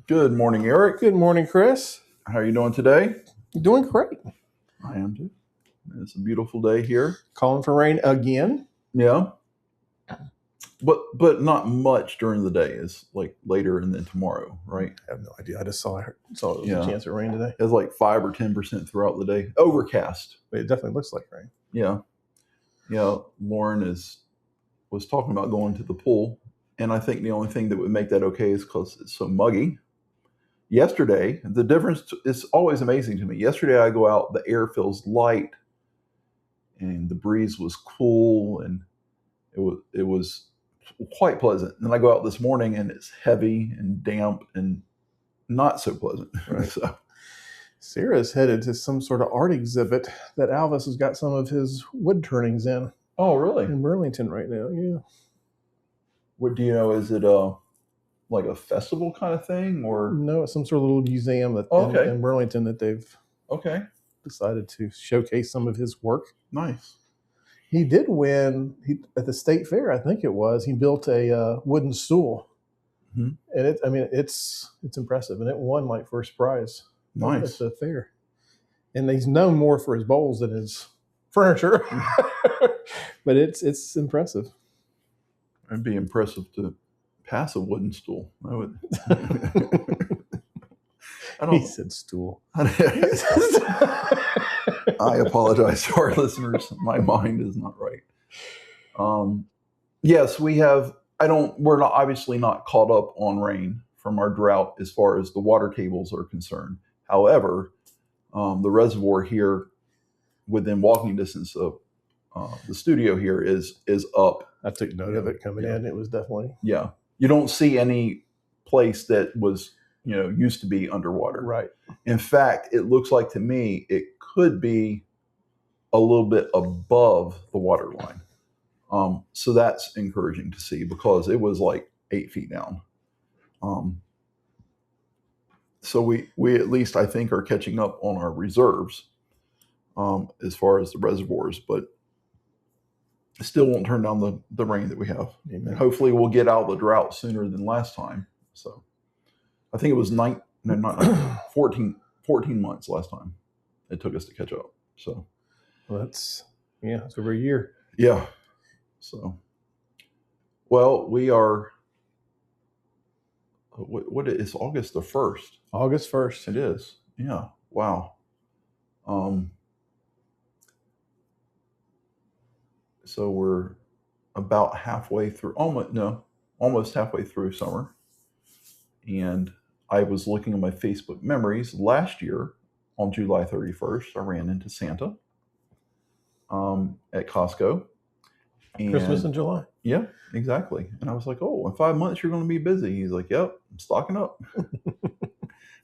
Good morning, Eric. Good morning, Chris. How are you doing today? Doing great. I am too. It's a beautiful day here. Calling for rain again. Yeah. But not much during the day. It's like later and then tomorrow, right? I have no idea. I just saw it was a chance of rain today. It's like 5 or 10% throughout the day. Overcast. But it definitely looks like rain. Yeah. Yeah. Lauren was talking about going to the pool. And I think the only thing that would make that okay is because it's so muggy. Yesterday, the difference is always amazing to me. Yesterday, I go out, the air feels light, and the breeze was cool, and it was quite pleasant. And then I go out this morning, and it's heavy and damp and not so pleasant. Right. So, Sarah's headed to some sort of art exhibit that Alvis has got some of his wood turnings in. Oh, really? In Burlington right now, yeah. What do you know? Is it like a festival kind of thing, or no? It's some sort of little museum in Burlington that they've decided to showcase some of his work. Nice. He did win at the state fair, I think it was. He built a wooden stool, and it's impressive, and it won like first prize. Nice at the fair, and he's known more for his bowls than his furniture, but it's impressive. It'd be impressive to pass a wooden stool. I would. He said stool. I apologize to our listeners. My mind is not right. Yes, we have. We're not obviously not caught up on rain from our drought as far as the water tables are concerned. However, the reservoir here, within walking distance of the studio here, is up. I took note of it coming in. It was definitely You don't see any place that was used to be underwater. Right. In fact, it looks like to me it could be a little bit above the water line. So that's encouraging to see because it was like 8 feet down. So we at least I think are catching up on our reserves as far as the reservoirs, but still won't turn down the rain that we have. Amen. Hopefully we'll get out of the drought sooner than last time. So I think it was 14 months last time it took us to catch up. So it's over a year. Yeah. So, well, we are, what is August the 1st? August 1st. It is. Yeah. Wow. So we're about halfway through, almost halfway through summer. And I was looking at my Facebook memories. Last year, on July 31st, I ran into Santa at Costco. And Christmas in July. Yeah, exactly. And I was like, oh, in 5 months, you're going to be busy. He's like, yep, I'm stocking up.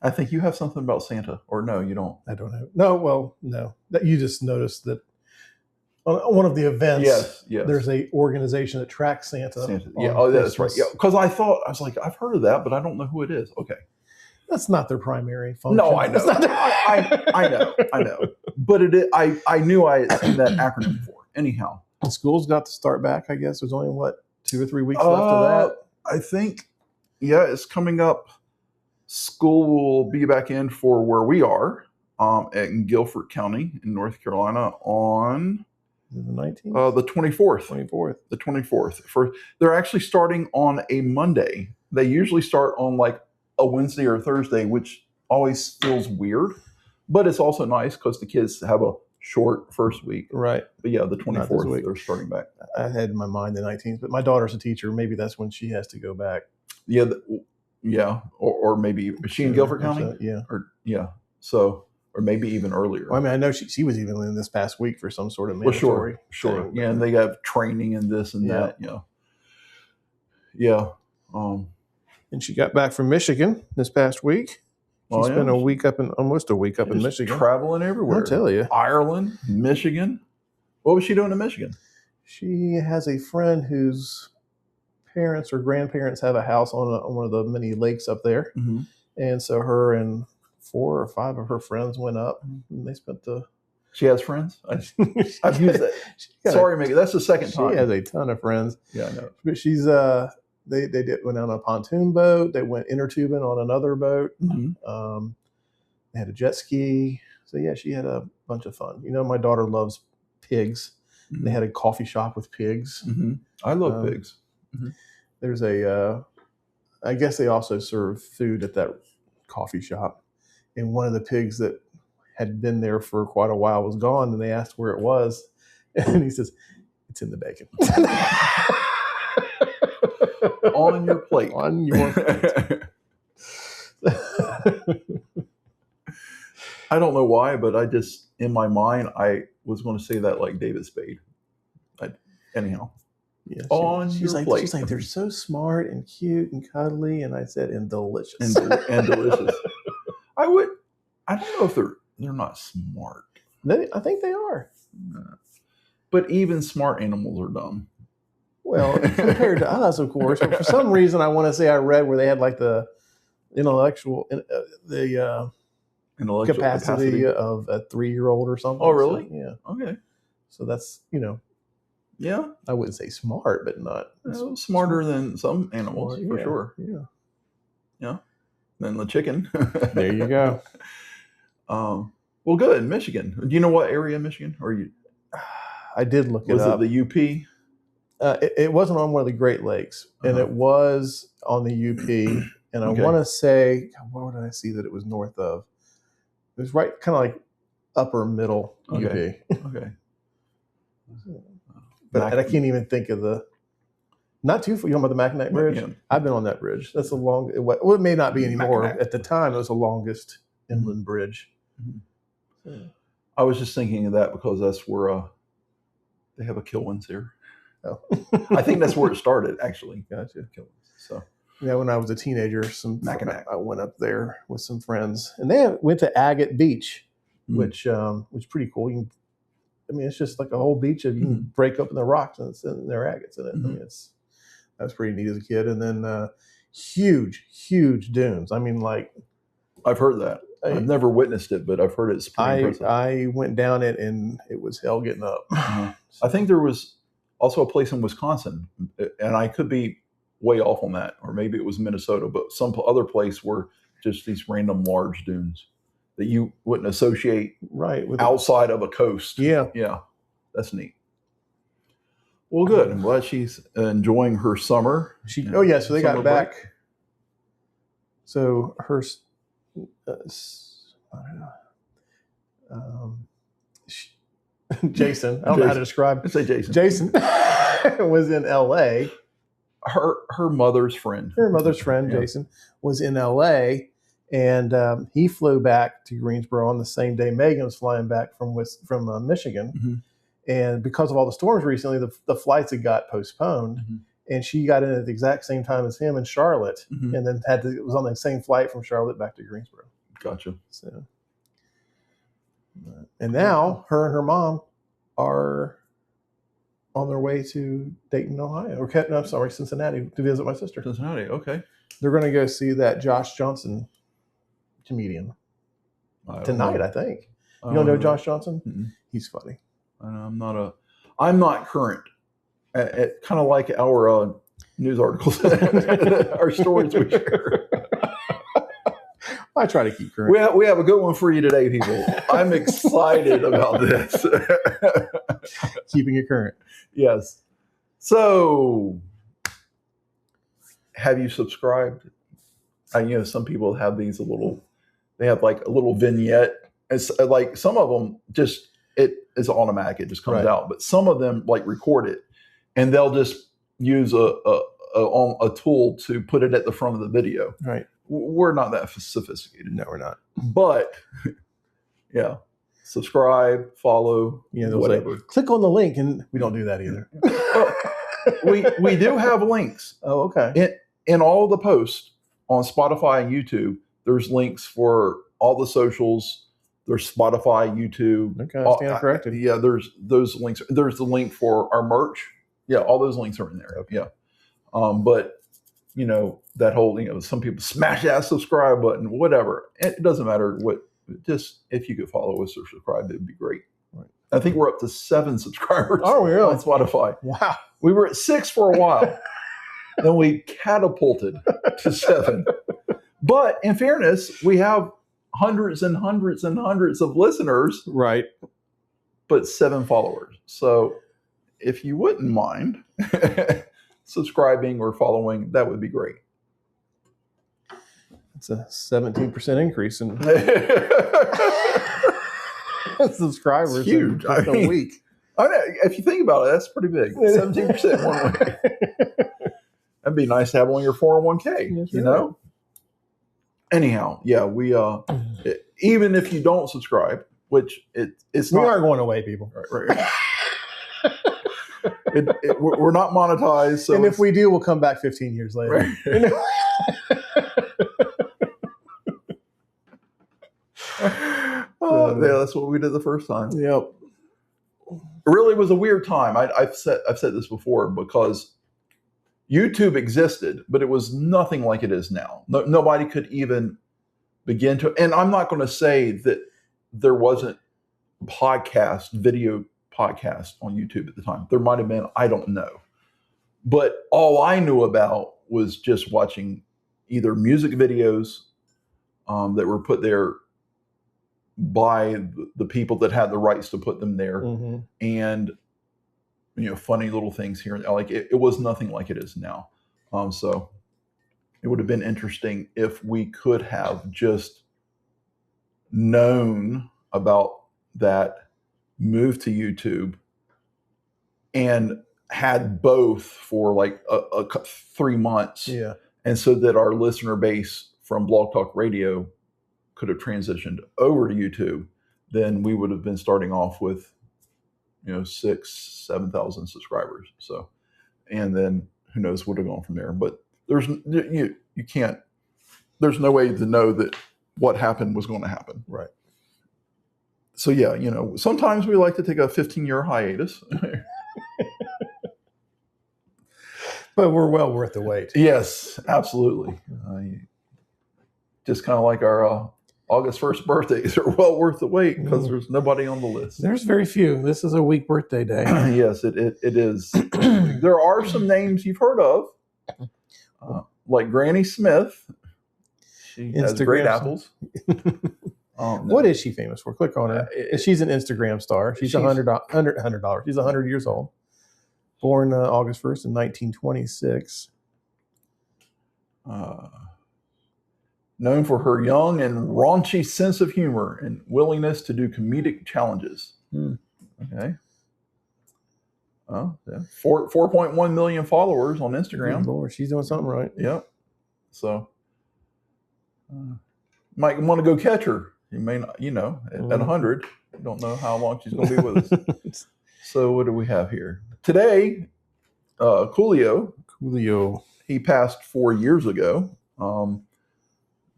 I think you have something about Santa. Or no, you don't. I don't have. No. That you just noticed that on one of the events, yes. There's a organization that tracks Santa. Yeah, that's right. Yeah, because I was like, I've heard of that, but I don't know who it is. Okay. That's not their primary function. No, I know. I know. But I knew I had seen that acronym before. Anyhow. And school's got to start back, I guess. There's only, 2 or 3 weeks left of that? I think, it's coming up. School will be back in for where we are in Guilford County in North Carolina on the 19th? The 24th. The 24th. They're actually starting on a Monday. They usually start on like a Wednesday or Thursday, which always feels weird. But it's also nice because the kids have a short first week. Right. But yeah, the 24th, they're starting back. I had in my mind the 19th, but my daughter's a teacher. Maybe that's when she has to go back. Yeah. Or maybe, is she in Guilford County? Yeah. So, or maybe even earlier. Well, I mean, I know she was even in this past week for some sort of mandatory. Sure. Thing. Yeah, and they have training and this and that. Yeah. And she got back from Michigan this past week. She spent almost a week up in Michigan. Traveling everywhere. I'll tell you. Ireland, Michigan. What was she doing in Michigan? She has a friend whose parents or grandparents have a house on one of the many lakes up there. Mm-hmm. And so her and 4 or 5 of her friends went up and they spent She has friends? I've used that. Sorry, Megan. That's the second time. She has a ton of friends. Yeah, I know. But she's They went on a pontoon boat. They went inner tubing on another boat. They had a jet ski. So yeah, she had a bunch of fun. My daughter loves pigs. Mm-hmm. They had a coffee shop with pigs. Mm-hmm. I love pigs. Mm-hmm. There's I guess they also serve food at that coffee shop. And one of the pigs that had been there for quite a while was gone, and they asked where it was. And he says, "It's in the bacon." On your plate. On your plate. I don't know why, but I just, in my mind, I was going to say that like David Spade. Anyhow. Yeah, she's like, they're so smart and cute and cuddly, and I said, and delicious. And delicious. I don't know if they're not smart. I think they are. But even smart animals are dumb. Well, compared to us, of course. But for some reason, I want to say I read where they had like the intellectual capacity of a 3-year-old or something. Oh, really? So, yeah. Okay. So that's, yeah. I wouldn't say smart, but not smarter than some animals, for sure. Yeah. Yeah. Than the chicken. There you go. Well, good. Michigan. Do you know what area of Michigan? Or I did look it up. Was it the UP? It wasn't on one of the Great Lakes, and it was on the UP. And I want to say, where did I see that it was north of? It was right, kind of like upper middle UP. Okay. But I can't even think of not too far. You know about the Mackinac Bridge? Yeah. I've been on that bridge. That's it may not be anymore. At the time, it was the longest inland bridge. Mm-hmm. Yeah. I was just thinking of that because that's where they have a Kilwins here. Oh. I think that's where it started, actually. Gotcha. Kilwins. So. Yeah, when I was a teenager, I went up there with some friends, and they went to Agate Beach, which was pretty cool. It's just like a whole beach of you can break up in the rocks and there are agates in it. Mm-hmm. That was pretty neat as a kid. And then huge dunes. I've heard that. I've never witnessed it, but I've heard it's pretty impressive. I went down it, and it was hell getting up. I think there was also a place in Wisconsin, and I could be way off on that, or maybe it was Minnesota, but some other place where just these random large dunes that you wouldn't associate with outside of a coast. Yeah, that's neat. Well, good. I'm glad she's enjoying her summer. So they got back. Break. So her, Jason. I don't know how to describe. Let's say Jason. Jason was in L.A. Her mother's friend. Jason, was in L.A. And he flew back to Greensboro on the same day Megan was flying back from Michigan. Mm-hmm. And because of all the storms recently, the flights had got postponed. Mm-hmm. And she got in at the exact same time as him in Charlotte. Mm-hmm. And then was on the same flight from Charlotte back to Greensboro. Gotcha. So, and now her and her mom are on their way to Dayton, Ohio. Cincinnati, to visit my sister. Cincinnati, okay. They're going to go see that Josh Johnson comedian tonight, I think. You don't know Josh Johnson? Mm-hmm. He's funny. I'm not current. Kind of like our news articles, our stories we share. I try to keep current. We have a good one for you today, people. I'm excited about this. Keeping it current. Yes. So, have you subscribed? Some people have they have like a little vignette. It's like some of them it is automatic. It just comes out. But some of them like record it, and they'll just use a tool to put it at the front of the video. Right. We're not that sophisticated. No, we're not. But yeah, subscribe, follow, whatever. Say, click on the link, and we don't do that either. we do have links. Oh, okay. In all the posts on Spotify and YouTube, there's links for all the socials. There's Spotify, YouTube. Okay, I stand corrected. Yeah, there's those links. There's the link for our merch. Yeah, all those links are in there. Okay. Yeah. But that whole, some people smash that subscribe button, whatever. It doesn't matter what, just if you could follow us or subscribe, it'd be great. Right. I think we're up to 7 subscribers. Oh, really? On Spotify. Wow. We were at 6 for a while. then we catapulted to 7. But in fairness, we have hundreds and hundreds and hundreds of listeners, Right. but 7 followers. So if you wouldn't mind subscribing or following, that would be great. It's a 17% increase in subscribers. It's huge. In a week. I know, if you think about it, that's pretty big. 17% one way. That'd be nice to have on your 401k, Yes, you know? Anyhow, yeah, we even if you don't subscribe, which it's not. We aren't going away, people. Right. We're not monetized. So and if we do, we'll come back 15 years later. Right. Yeah, that's what we did the first time. Yep. It really was a weird time. I've said this before, because YouTube existed, but it was nothing like it is now. Nobody could even begin to. And I'm not going to say that there wasn't video podcast on YouTube at the time. There might have been. I don't know. But all I knew about was just watching either music videos that were put there by the people that had the rights to put them there, and funny little things here. Like it was nothing like it is now. So it would have been interesting if we could have just known about that move to YouTube and had both for like 3 months. Yeah. And so that our listener base from Blog Talk Radio could have transitioned over to YouTube, then we would have been starting off with 6,000-7,000 subscribers. So, and then who knows what would have gone from there. But there's you can't. There's no way to know that what happened was going to happen. Right. So yeah, sometimes we like to take a 15-year hiatus. But we're well worth the wait. Yes, absolutely. Just kind of like our August 1st birthdays are well worth the wait because there's nobody on the list. There's very few. This is a weak birthday day. Yes, it is. There are some names you've heard of, like Granny Smith. She has great apples. No. What is she famous for? Click on her. She's an Instagram star. She's $100. She's 100 years old. Born August 1st in 1926. Known for her young and raunchy sense of humor and willingness to do comedic challenges. Okay. Well, yeah. 4.1 million followers on Instagram. Lord, she's doing something right. Yep. So, might want to go catch her. You may not, at 100, you don't know how long she's going to be with us. So, what do we have here? Today, Coolio, he passed 4 years ago.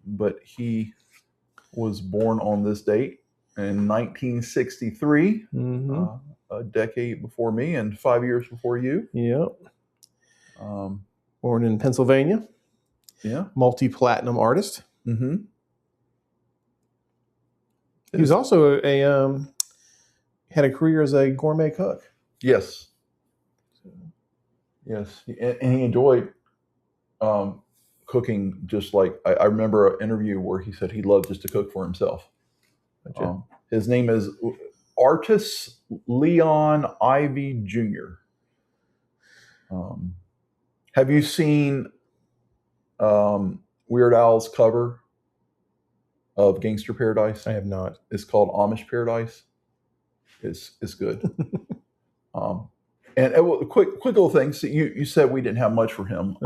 But he was born on this date in 1963, a decade before me and 5 years before you. Yep. Born in Pennsylvania. Yeah. Multi-platinum artist. Mm-hmm. He was also had a career as a gourmet cook. Yes. Yes. And he enjoyed cooking, just like I remember an interview where he said he loved just to cook for himself. Gotcha. His name is Artis Leon Ivy Jr. Have you seen Weird Al's cover of Gangster Paradise? I have not. It's called Amish Paradise. It's good. And quick little thing. So you said we didn't have much for him.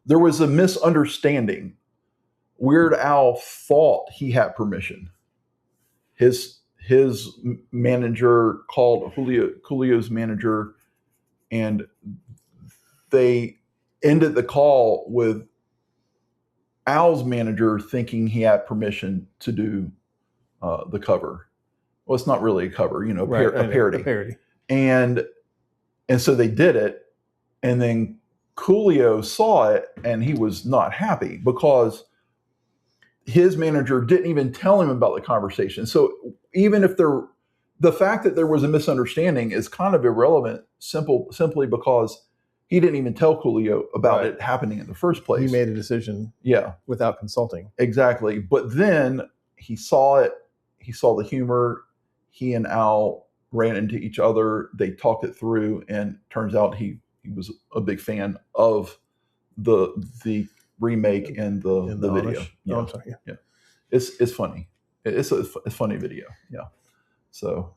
There was a misunderstanding. Weird Al thought he had permission. His manager called Coolio's manager, and they ended the call with Al's manager thinking he had permission to do the cover. Well, it's not really a cover, a parody. A parody. And so they did it. And then Coolio saw it, and he was not happy because his manager didn't even tell him about the conversation. So even if there the fact that there was a misunderstanding is kind of irrelevant, simply because he didn't even tell Coolio about it happening in the first place. He made a decision without consulting. Exactly. But then he saw it. He saw the humor. He and Al ran into each other. They talked it through, and turns out he was a big fan of the remake and the video. Yeah. Oh, I'm sorry. Yeah. It's funny. It's a funny video. Yeah. So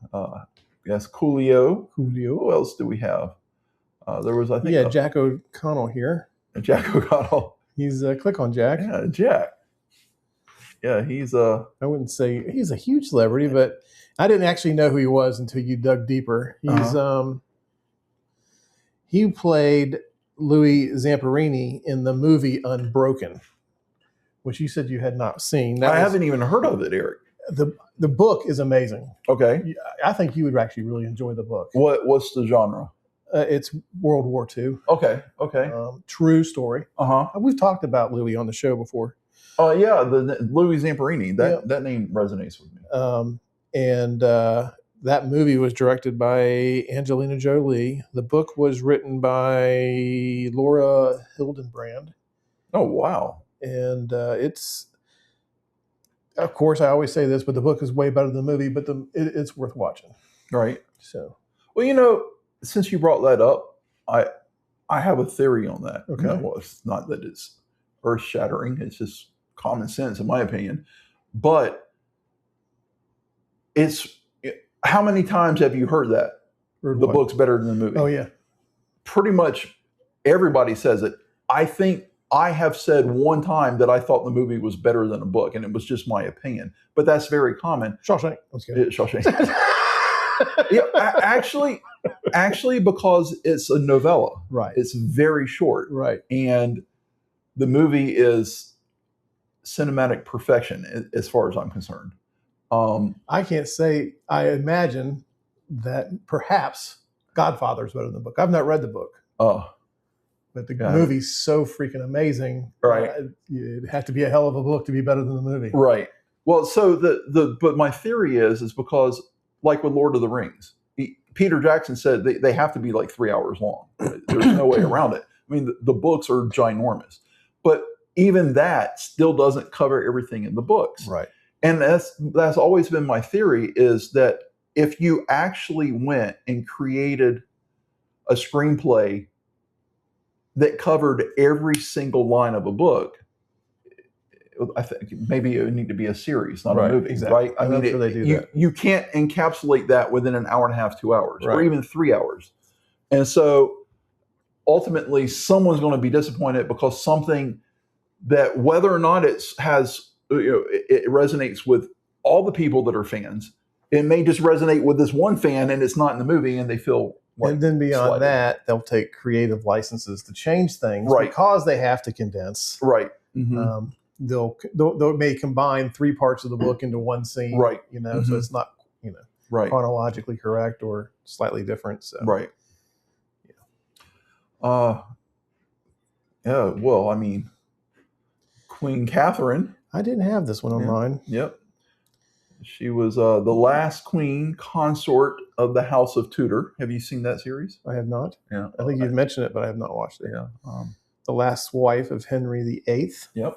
yes, Coolio. Who else do we have? There was, I think, Jack O'Connell here. Jack O'Connell. He's click on Jack. Yeah, Jack. Yeah, he's I wouldn't say he's a huge celebrity, but I didn't actually know who he was until you dug deeper. He's he played Louis Zamperini in the movie Unbroken, which you said you had not seen. I haven't even heard of it, Eric. The book is amazing. Okay. I think you would actually really enjoy the book. What's the genre? It's World War II. Okay. True story. Uh-huh. We've talked about Louis on the show before. Oh, yeah, the Louis Zamperini. That name resonates with me. And that movie was directed by Angelina Jolie. The book was written by Laura Hildenbrand. Oh, wow. And it's, of course, I always say this, but the book is way better than the movie, but it's worth watching. Right. So, well, since you brought that up, I have a theory on that. Okay. Well, it's not that it's earth-shattering. It's just common sense, in my opinion. But how many times have you heard that? The book's better than the movie. Oh, yeah. Pretty much everybody says it. I think I have said one time that I thought the movie was better than a book, and it was just my opinion. But that's very common. Shawshank. Shawshank. Yeah, actually, because it's a novella. Right. It's very short. Right. And the movie is cinematic perfection as far as I'm concerned. I can't say. I imagine that perhaps Godfather is better than the book. I've not read the book. But the movie's so freaking amazing. Right. It'd have to be a hell of a book to be better than the movie. Right. Well, so but my theory is because, like with Lord of the Rings, Peter Jackson said they have to be like 3 hours long. There's no way around it. I mean, the books are ginormous, but even that still doesn't cover everything in the books. Right. And that's always been my theory, is that if you actually went and created a screenplay that covered every single line of a book, I think maybe it would need to be a series, not a movie, exactly. Right? I mean, they do that. You can't encapsulate that within an hour and a half, 2 hours, right. or even 3 hours. And so ultimately someone's going to be disappointed because something that, whether or not it resonates with all the people that are fans, it may just resonate with this one fan and it's not in the movie and they feel like, and then beyond that, they'll take creative licenses to change things, right, because they have to condense. Right. Mm-hmm. They may combine 3 parts of the book into one scene. Right. Mm-hmm. So it's not, right, chronologically correct or slightly different. So. Right. Yeah. Well, I mean, Queen Catherine. I didn't have this one on mine. Yep. She was the last queen consort of the House of Tudor. Have you seen that series? I have not. Yeah. I think you've mentioned it, but I have not watched it. Yeah. The last wife of Henry VIII. Yep.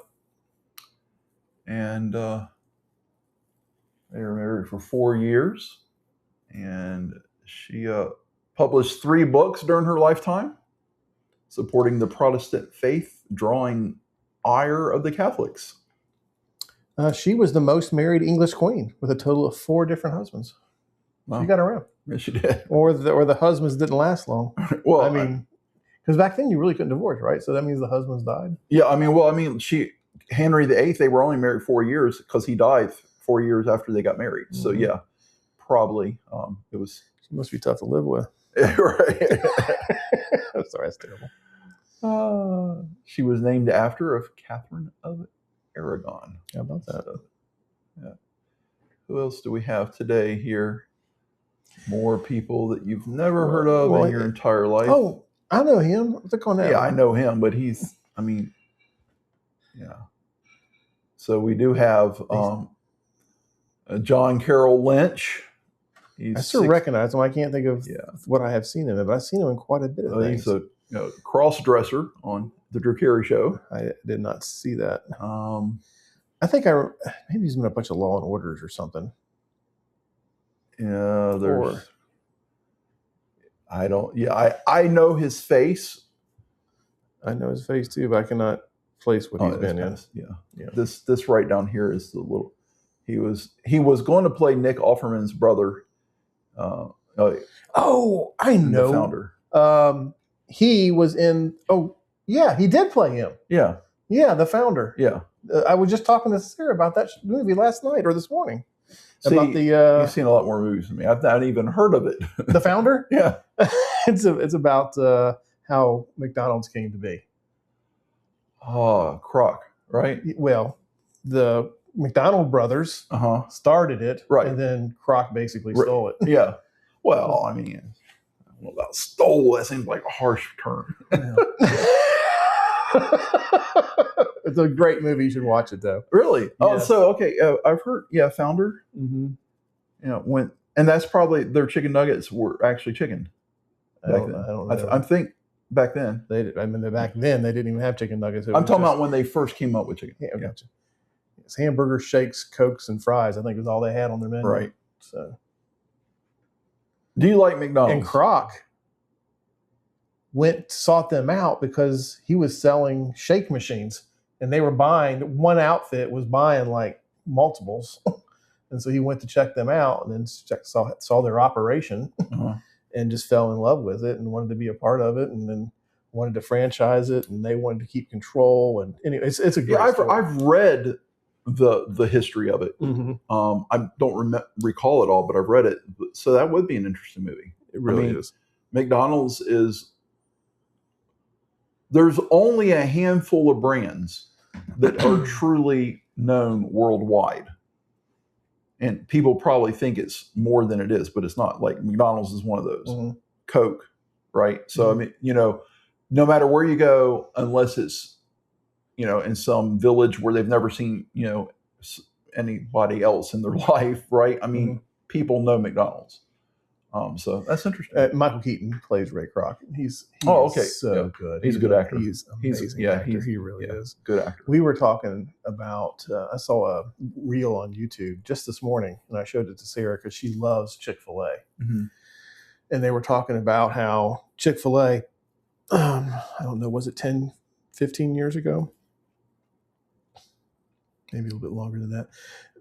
And they were married for 4 years. And she published 3 books during her lifetime, supporting the Protestant faith, drawing ire of the Catholics. She was the most married English queen, with a total of 4 different husbands. Wow. She got around. Yes, she did. Or the husbands didn't last long. Well, I mean, because back then you really couldn't divorce, right? So that means the husbands died. Yeah, Henry VIII, they were only married 4 years because he died 4 years after they got married. Mm-hmm. So yeah, probably it was. She must be tough to live with. Right. I'm sorry, that's terrible. She was named after Catherine of Aragon. How about that? So, yeah. Who else do we have today here? More people that you've never heard of in your entire life. Oh, I know him. Click on that. Yeah, I know him, but yeah. So we do have John Carroll Lynch. I still recognize him. I can't think of what I have seen him in, but I've seen him in quite a bit of things. He's a cross-dresser on the Drew Carey Show. I did not see that. I think maybe he's in a bunch of Law and Orders or something. Yeah, I know his face. I know his face too, but I cannot place what he's been in. Yeah. This right down here is the little. He was going to play Nick Offerman's brother. I know. The founder. He was in. Oh, yeah, he did play him. Yeah, the founder. Yeah, I was just talking to Sarah about that movie last night or this morning. See, about you've seen a lot more movies than me. I've not even heard of it. The Founder? Yeah, it's about how McDonald's came to be. Oh, Kroc, right? Well, the McDonald brothers started it, right, and then Kroc basically stole it. Yeah. Well, I mean, I don't know about stole. That seems like a harsh term. It's a great movie. You should watch it, though. Really? Yes. Oh, so okay. I've heard. Yeah, Founder. Mm-hmm. And that's probably their chicken nuggets were actually chicken. I don't know. I think back then. Back then they didn't even have chicken nuggets. I'm talking about when they first came up with chicken. Yeah, gotcha. It's hamburgers, shakes, Cokes, and fries. I think was all they had on their menu. Right. So, do you like McDonald's? And Kroc sought them out because he was selling shake machines, and they were buying one outfit was buying like multiples, and so he went to check them out, and then saw their operation, and just fell in love with it and wanted to be a part of it, and then wanted to franchise it, and they wanted to keep control. And anyway, it's a great story. I've read the history of it. Mm-hmm. I don't recall it all, but I've read it. So that would be an interesting movie. It really is. McDonald's is. There's only a handful of brands that are truly known worldwide. And people probably think it's more than it is, but it's not. Like McDonald's is one of those. Mm-hmm. Coke, right? So, I mean, no matter where you go, unless it's, in some village where they've never seen, anybody else in their life, right? I mean, people know McDonald's. So that's interesting. Michael Keaton plays Ray Kroc. He's so good. He's a good actor. He's amazing. Actor. He really is. Good actor. We were talking about, I saw a reel on YouTube just this morning, and I showed it to Sarah because she loves Chick-fil-A. Mm-hmm. And they were talking about how Chick-fil-A, I don't know, was it 10, 15 years ago? Maybe a little bit longer than that.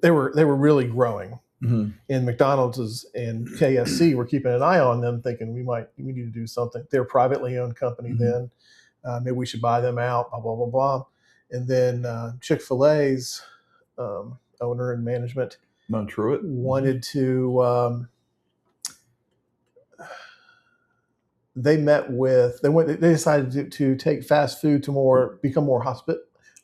They were really growing. Mm-hmm. And McDonald's and KFC were keeping an eye on them, thinking we need to do something. They're a privately owned company then. Maybe we should buy them out, blah, blah, blah, blah. And then Chick-fil-A's owner and management wanted to, they decided to take fast food to become more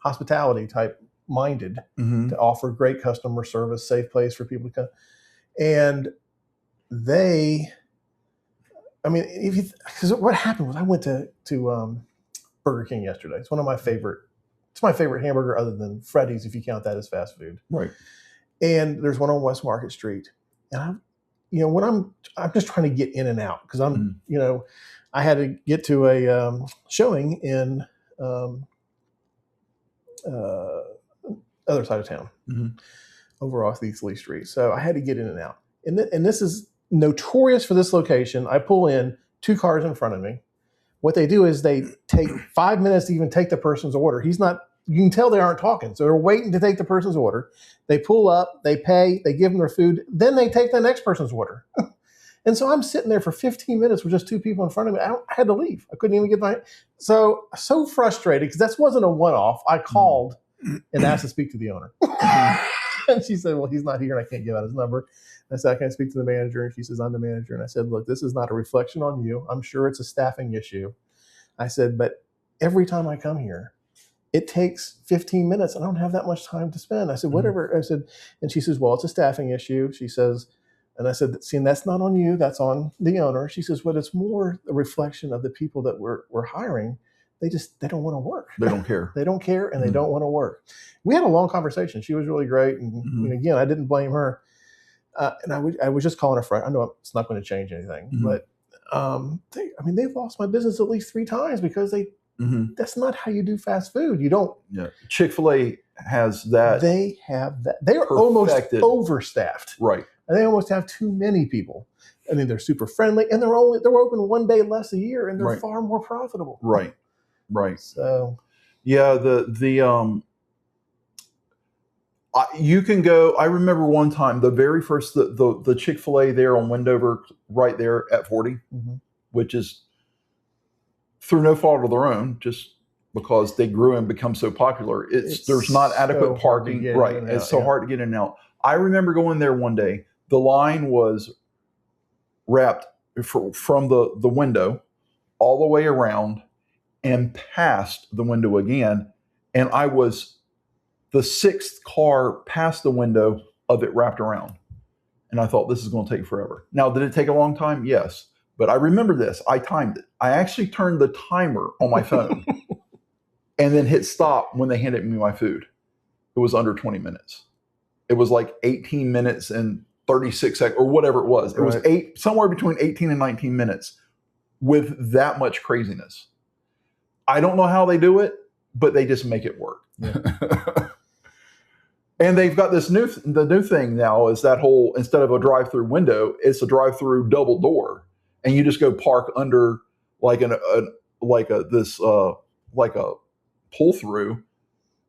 hospitality type minded, to offer great customer service, safe place for people to come. And because what happened was I went to Burger King yesterday. It's my favorite hamburger other than Freddy's, if you count that as fast food. Right. And there's one on West Market Street. And when I'm just trying to get in and out because I'm, I had to get to a showing in other side of town, over off East Lee Street. So I had to get in and out. And this is notorious for this location. I pull in 2 cars in front of me. What they do is they take 5 minutes to even take the person's order. You can tell they aren't talking. So they're waiting to take the person's order. They pull up, they pay, they give them their food. Then they take the next person's order. And so I'm sitting there for 15 minutes with just 2 people in front of me. I had to leave. I couldn't even get so frustrated because that wasn't a one-off. I called and asked to speak to the owner. And she said, well, he's not here and I can't give out his number. And I said, I can't speak to the manager. And she says, I'm the manager. And I said, look, this is not a reflection on you. I'm sure it's a staffing issue. I said, but every time I come here, it takes 15 minutes. I don't have that much time to spend. I said, whatever. I said, and she says, well, it's a staffing issue. She says, and I said, see, and that's not on you. That's on the owner. She says, well, it's more a reflection of the people that we're hiring. They don't want to work. They don't care. They don't care, and they don't want to work. We had a long conversation. She was really great. And again, I didn't blame her. and I was just calling a friend. I know it's not going to change anything, but they've lost my business at least 3 times because that's not how you do fast food. You don't. Yeah. Chick-fil-A has that. They have that. They are almost overstaffed. Right. And they almost have too many people. I mean, they're super friendly, and they're open 1 day less a year, and they're far more profitable. Right. Right. So, yeah, you can go. I remember one time, the very first, the Chick-fil-A there on Wendover, right there at 40, which is through no fault of their own, just because they grew and become so popular. There's not adequate parking. Right. It's so hard to get in and out. I remember going there one day. The line was wrapped from the window all the way around and past the window again. And I was the 6th car past the window of it wrapped around. And I thought, this is going to take forever. Now, did it take a long time? Yes. But I remember this. I timed it. I actually turned the timer on my phone and then hit stop when they handed me my food. It was under 20 minutes. It was like 18 minutes and 36 seconds or whatever it was. It was somewhere between 18 and 19 minutes with that much craziness. I don't know how they do it, but they just make it work. Yeah. And they've got the new thing now is that whole, instead of a drive-through window, it's a drive-through double door. And you just go park under like a pull through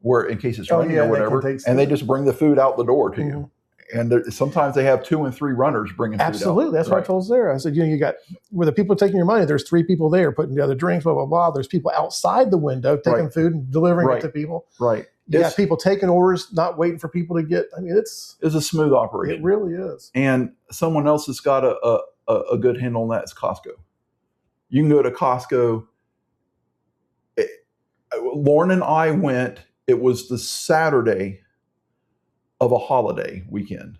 where in case it's raining or whatever, and they just bring the food out the door to you. And sometimes they have 2 and 3 runners bringing food out. Absolutely. That's what I told Sarah. I said, you got where the people taking your money, there's 3 people there putting together drinks, blah, blah, blah. There's people outside the window taking food and delivering it to people. Right. You got people taking orders, not waiting for people to get. I mean, it's a smooth operation. It really is. And someone else has got a good handle on that. It's Costco. You can go to Costco. Lauren and I went. It was the Saturday of a holiday weekend.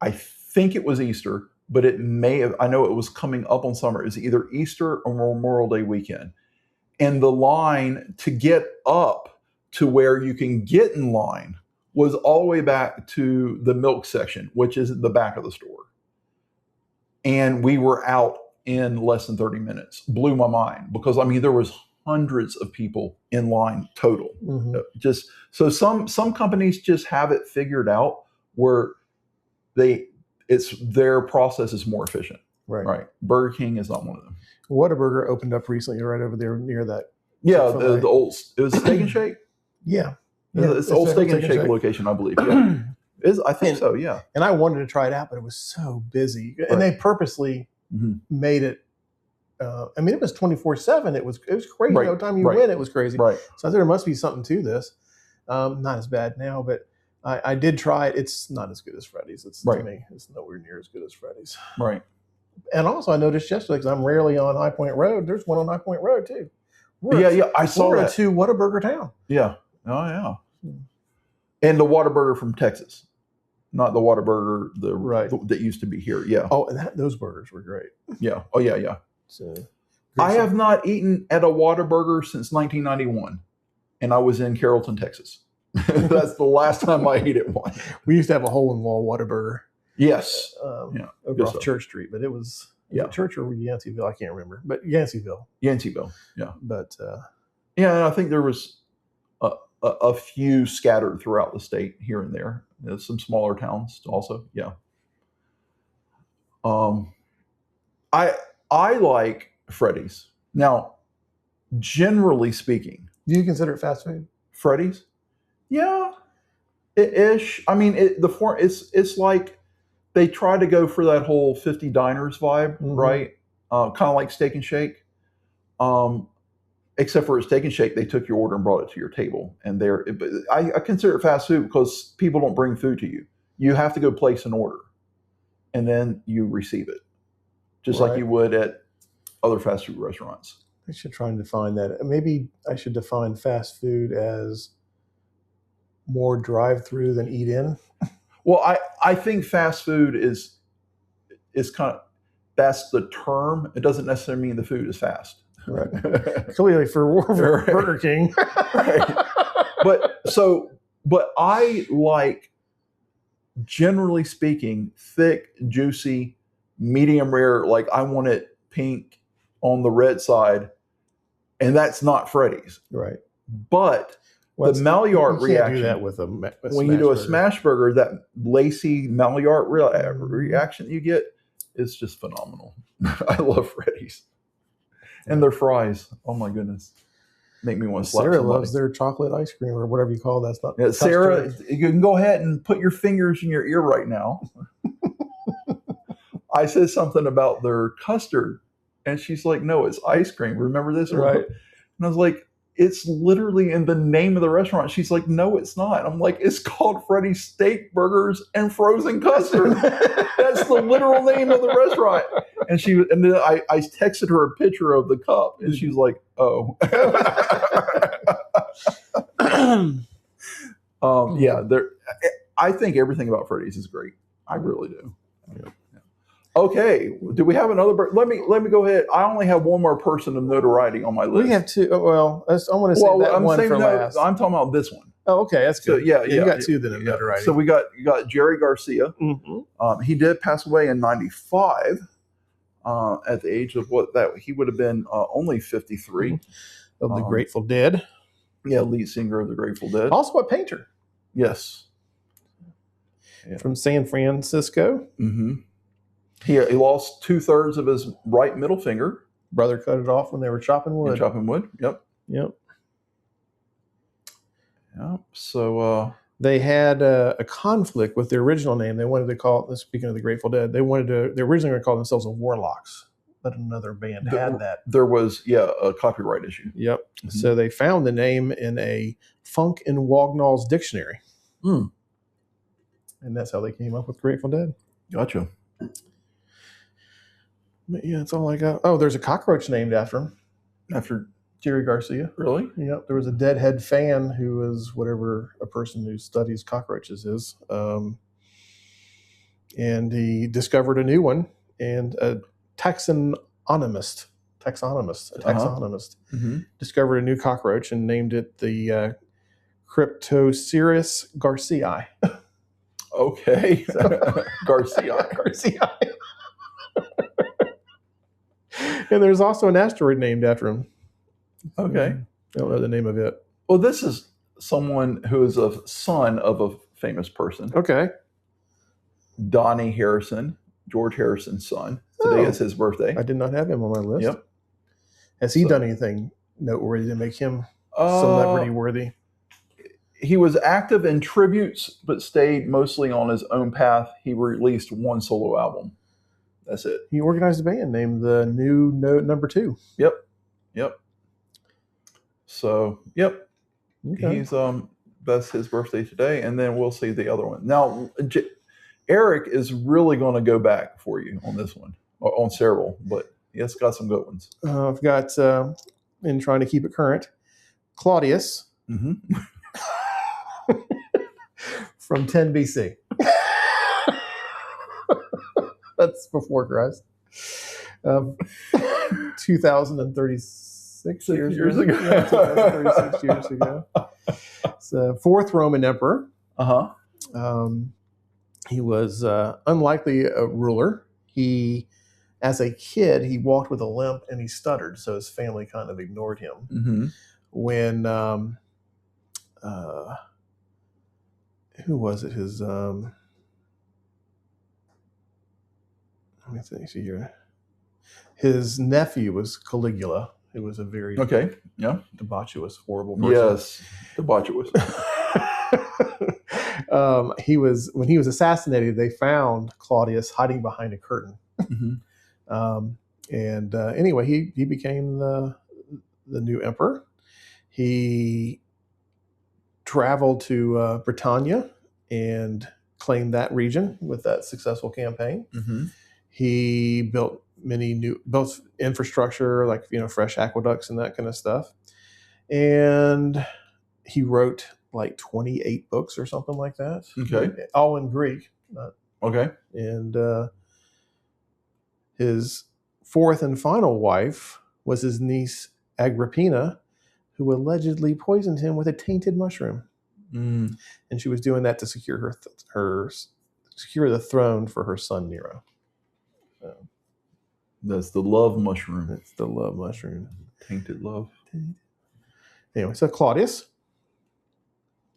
I think it was Easter, but it may have, I know it was coming up on summer. It was either Easter or Memorial Day weekend. And the line to get up to where you can get in line was all the way back to the milk section, which is at the back of the store. And we were out in less than 30 minutes. Blew my mind because, I mean, there was hundreds of people in line total. Just so some companies just have it figured out where their process is more efficient. Right. Burger King is not one of them. Whataburger opened up recently right over there near that. Yeah, the old, it was Steak and Shake. Yeah. It's the old Steak and Shake location, I believe. Yeah. I think so. Yeah. And I wanted to try it out, but it was so busy, and they purposely made it. I mean, it was 24/7. It was crazy. No time you went, it was crazy. Right. So I thought there must be something to this. Not as bad now, but I did try it. It's not as good as Freddy's. To me, it's nowhere near as good as Freddy's. Right. And also, I noticed yesterday because I'm rarely on High Point Road. There's one on High Point Road too. I saw that. We're to Whataburger Town. Yeah. Oh yeah. And the Whataburger from Texas, not the Whataburger that used to be here. Yeah. Oh, and those burgers were great. Yeah. Oh yeah, yeah. So, I have not eaten at a Whataburger since 1991, and I was in Carrollton, Texas. That's the last time I ate at one. We used to have a hole-in-wall Whataburger. Yes. Over off Church Street, but it was Church or Yanceyville, I can't remember, but Yanceyville. Yeah. But I think there was a few scattered throughout the state here and there. There's some smaller towns also. Yeah. I like Freddy's. Now, generally speaking, do you consider it fast food? Freddy's? Yeah, ish. I mean, it's like they try to go for that whole 50 diners vibe, right? Kind of like Steak and Shake. Except for at Steak and Shake, they took your order and brought it to your table. And I consider it fast food because people don't bring food to you. You have to go place an order, and then you receive it, just like you would at other fast food restaurants. I should try and define that. Maybe I should define fast food as more drive-through than eat-in. Well, I think fast food is kind of, that's the term. It doesn't necessarily mean the food is fast. Right. Clearly for Burger King. Right. But I like generally speaking, thick, juicy, medium rare. Like I want it pink on the red side, and that's not Freddy's. Right. But the Maillard you reaction. Do that with a when you do a smash burger, that lacy Maillard reaction you get is just phenomenal. I love Freddy's. And their fries. Oh my goodness. Make me want to slap Sarah somebody. loves their chocolate ice cream or whatever you call that stuff. Yeah, Sarah, you can go ahead and put your fingers in your ear right now. I said something about their custard, and she's like, no, it's ice cream. Remember this? Right. And I was like, it's literally in the name of the restaurant. She's like, no, it's not. I'm like, it's called Freddy's Steak Burgers and Frozen Custard. That's the literal name of the restaurant. And then I texted her a picture of the cup, and she's like, oh. Yeah, I think everything about Freddy's is great. I really do. Yeah. Okay, do we have another? Let me go ahead. I only have one more person of notoriety on my list. We have two. Well, I want to say that one for last. I'm talking about this one. Oh, okay, that's good. So, yeah, you got two then of notoriety. So you got Jerry Garcia. Mm-hmm. He did pass away in '95 at the age of he would have been only 53. Of the Grateful Dead. Yeah, lead singer of the Grateful Dead. Also a painter. Yes. Yeah. From San Francisco. Mm-hmm. He lost 2/3 of his right middle finger. Brother cut it off when they were chopping wood. Yep. So they had a conflict with their original name. They wanted to call. Speaking of the Grateful Dead, they originally going to call themselves the Warlocks, but another band had that. There was a copyright issue. Yep. Mm-hmm. So they found the name in a Funk and Wagnall's dictionary, and that's how they came up with Grateful Dead. Gotcha. Yeah, that's all I got. Oh, there's a cockroach named after him. After Jerry Garcia. Really? Yep. There was a Deadhead fan who was whatever a person who studies cockroaches is. And he discovered a new one, and a taxonomist discovered a new cockroach and named it the Cryptoceras garciae. Okay. Garcia. And there's also an asteroid named after him. Okay. I don't know the name of it. Well, this is someone who is a son of a famous person. Okay. Donnie Harrison, George Harrison's son. Today is his birthday. I did not have him on my list. Yep. Has he done anything noteworthy to make him celebrity worthy? He was active in tributes, but stayed mostly on his own path. He released one solo album. That's it. He organized a band named the New Note Number 2. Yep. So, yep. Okay. He's that's his birthday today, and then we'll see the other one. Now, Eric is really going to go back for you on this one, on several, but he's got some good ones. I've got, in trying to keep it current, Claudius from 10 BC. That's before Christ. 2036 years ago. Yeah, 2036 years ago. It's fourth Roman emperor. He was unlikely a ruler. As a kid, he walked with a limp and he stuttered, so his family kind of ignored him. Mm-hmm. When who was it? His let me see here. His nephew was Caligula, who was a very debaucherous, horrible person. Yes, debaucherous. When he was assassinated, they found Claudius hiding behind a curtain. Mm-hmm. Anyway, he became the new emperor. He traveled to Britannia and claimed that region with that successful campaign. Mm-hmm. He built both infrastructure, like fresh aqueducts and that kind of stuff. And he wrote like 28 books or something like that. Okay. All in Greek. Okay. And his fourth and final wife was his niece Agrippina, who allegedly poisoned him with a tainted mushroom. And she was doing that to secure her secure the throne for her son Nero. That's the love mushroom. That's the love mushroom. Tainted love. Anyway, so Claudius.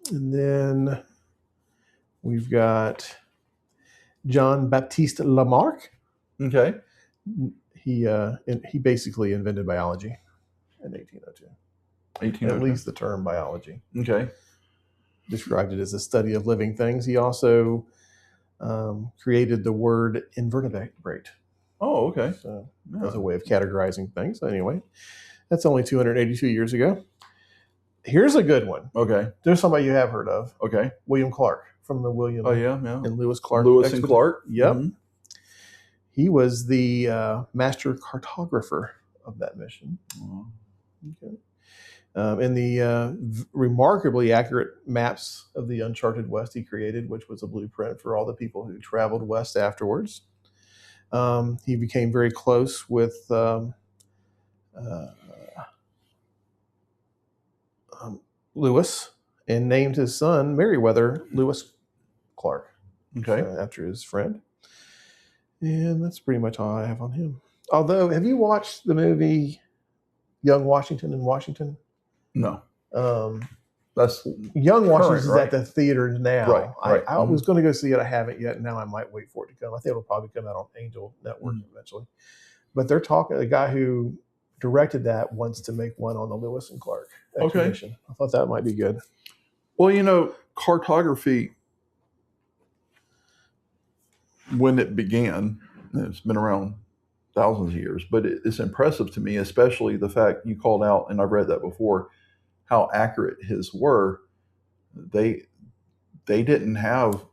And then we've got John Baptiste Lamarck. Okay. He basically invented biology in 1802. 1802. At least the term biology. Okay. Described it as a study of living things. He also created the word invertebrate. Oh, okay. So as a way of categorizing things. So anyway, that's only 282 years ago. Here's a good one. Okay. There's somebody you have heard of. Okay. William Clark from the William and Lewis Clark. Lewis and Clark. Yep. Mm-hmm. He was the master cartographer of that mission. Oh. Okay. And the remarkably accurate maps of the uncharted West he created, which was a blueprint for all the people who traveled west afterwards. He became very close with Lewis and named his son Meriwether Lewis Clark. Okay. After his friend. And that's pretty much all I have on him. Although, have you watched the movie Young Washington in Washington? No. That's Young Washington is right? At the theater now. Right. I was going to go see it. I haven't yet. Now I might wait for it to come. I think it'll probably come out on Angel Network eventually. But they're talking. The guy who directed that wants to make one on the Lewis and Clark expedition. Okay. I thought that might be good. Well, cartography, when it began, it's been around thousands of years, but it's impressive to me, especially the fact you called out, and I've read that before, how accurate his were. They didn't have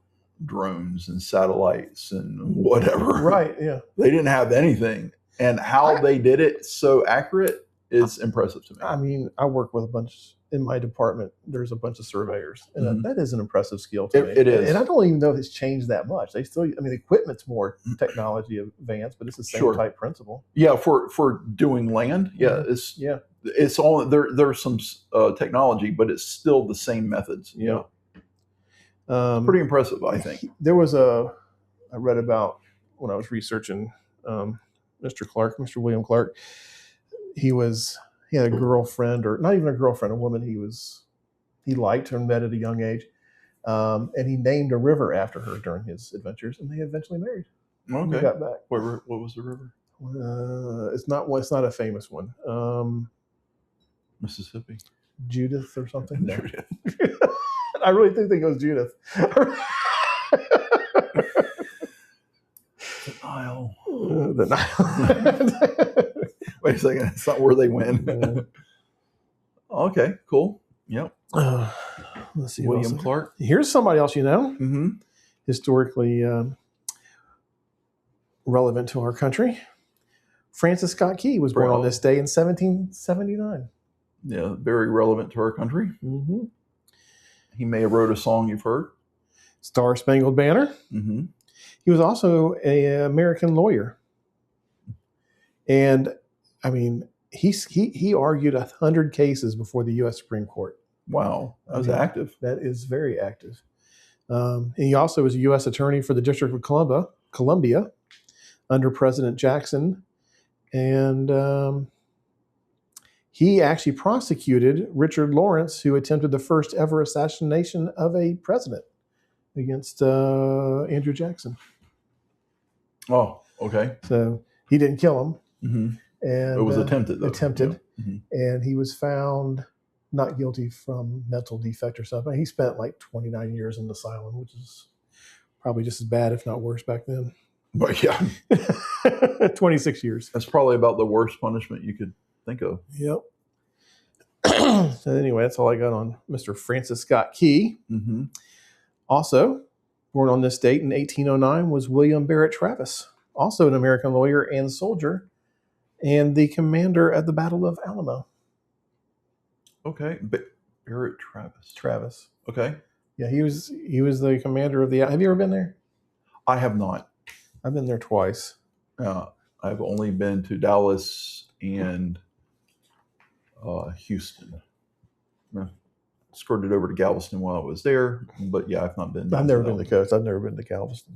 drones and satellites and whatever. Right, yeah. They didn't have anything. And how they did it so accurate is impressive to me. I mean, I work with a bunch in my department. There's a bunch of surveyors, and that is an impressive skill to me. It is. And I don't even know if it's changed that much. They still, the equipment's more technology advanced, but it's the same type principle. Yeah, for doing land, it's all there's some technology, but it's still the same methods. Yeah, it's pretty impressive, I think. There was I read about when I was researching Mr. William Clark. He had a girlfriend, or not even a girlfriend, a woman he liked and met at a young age. And he named a river after her during his adventures, and they eventually married. Okay. When they got back. What was the river? It's not a famous one. Mississippi. Judith or something? No. Judith. I really think it was Judith. The Nile. The Nile. Wait a second. It's not where they win. Okay, cool. Yep. Let's see. William Clark. Here's somebody else historically relevant to our country. Francis Scott Key was born on this day in 1779. Yeah, very relevant to our country. Mm-hmm. He may have wrote a song you've heard. Star Spangled Banner. Mm-hmm. He was also an American lawyer. And, I mean, he argued 100 cases before the U.S. Supreme Court. Wow. That was active. That is very active. He also was a U.S. attorney for the District of Columbia under President Jackson. And he actually prosecuted Richard Lawrence, who attempted the first ever assassination of a president against Andrew Jackson. Oh, okay. So he didn't kill him. Mm-hmm. And it was attempted, though. Yeah. Mm-hmm. And he was found not guilty from mental defect or something. He spent like 29 years in the asylum, which is probably just as bad, if not worse, back then. But yeah. 26 years. That's probably about the worst punishment you could think of. Yep. So anyway, that's all I got on Mr. Francis Scott Key. Mm-hmm. Also, born on this date in 1809 was William Barrett Travis, also an American lawyer and soldier, and the commander at the Battle of Alamo. Okay. Barrett Travis. Travis. Okay. Yeah, he was the commander of the... Have you ever been there? I have not. I've been there twice. I've only been to Dallas and Houston. skirted over to Galveston while I was there. But yeah, I've not been. I've never been to the coast. I've never been to Galveston.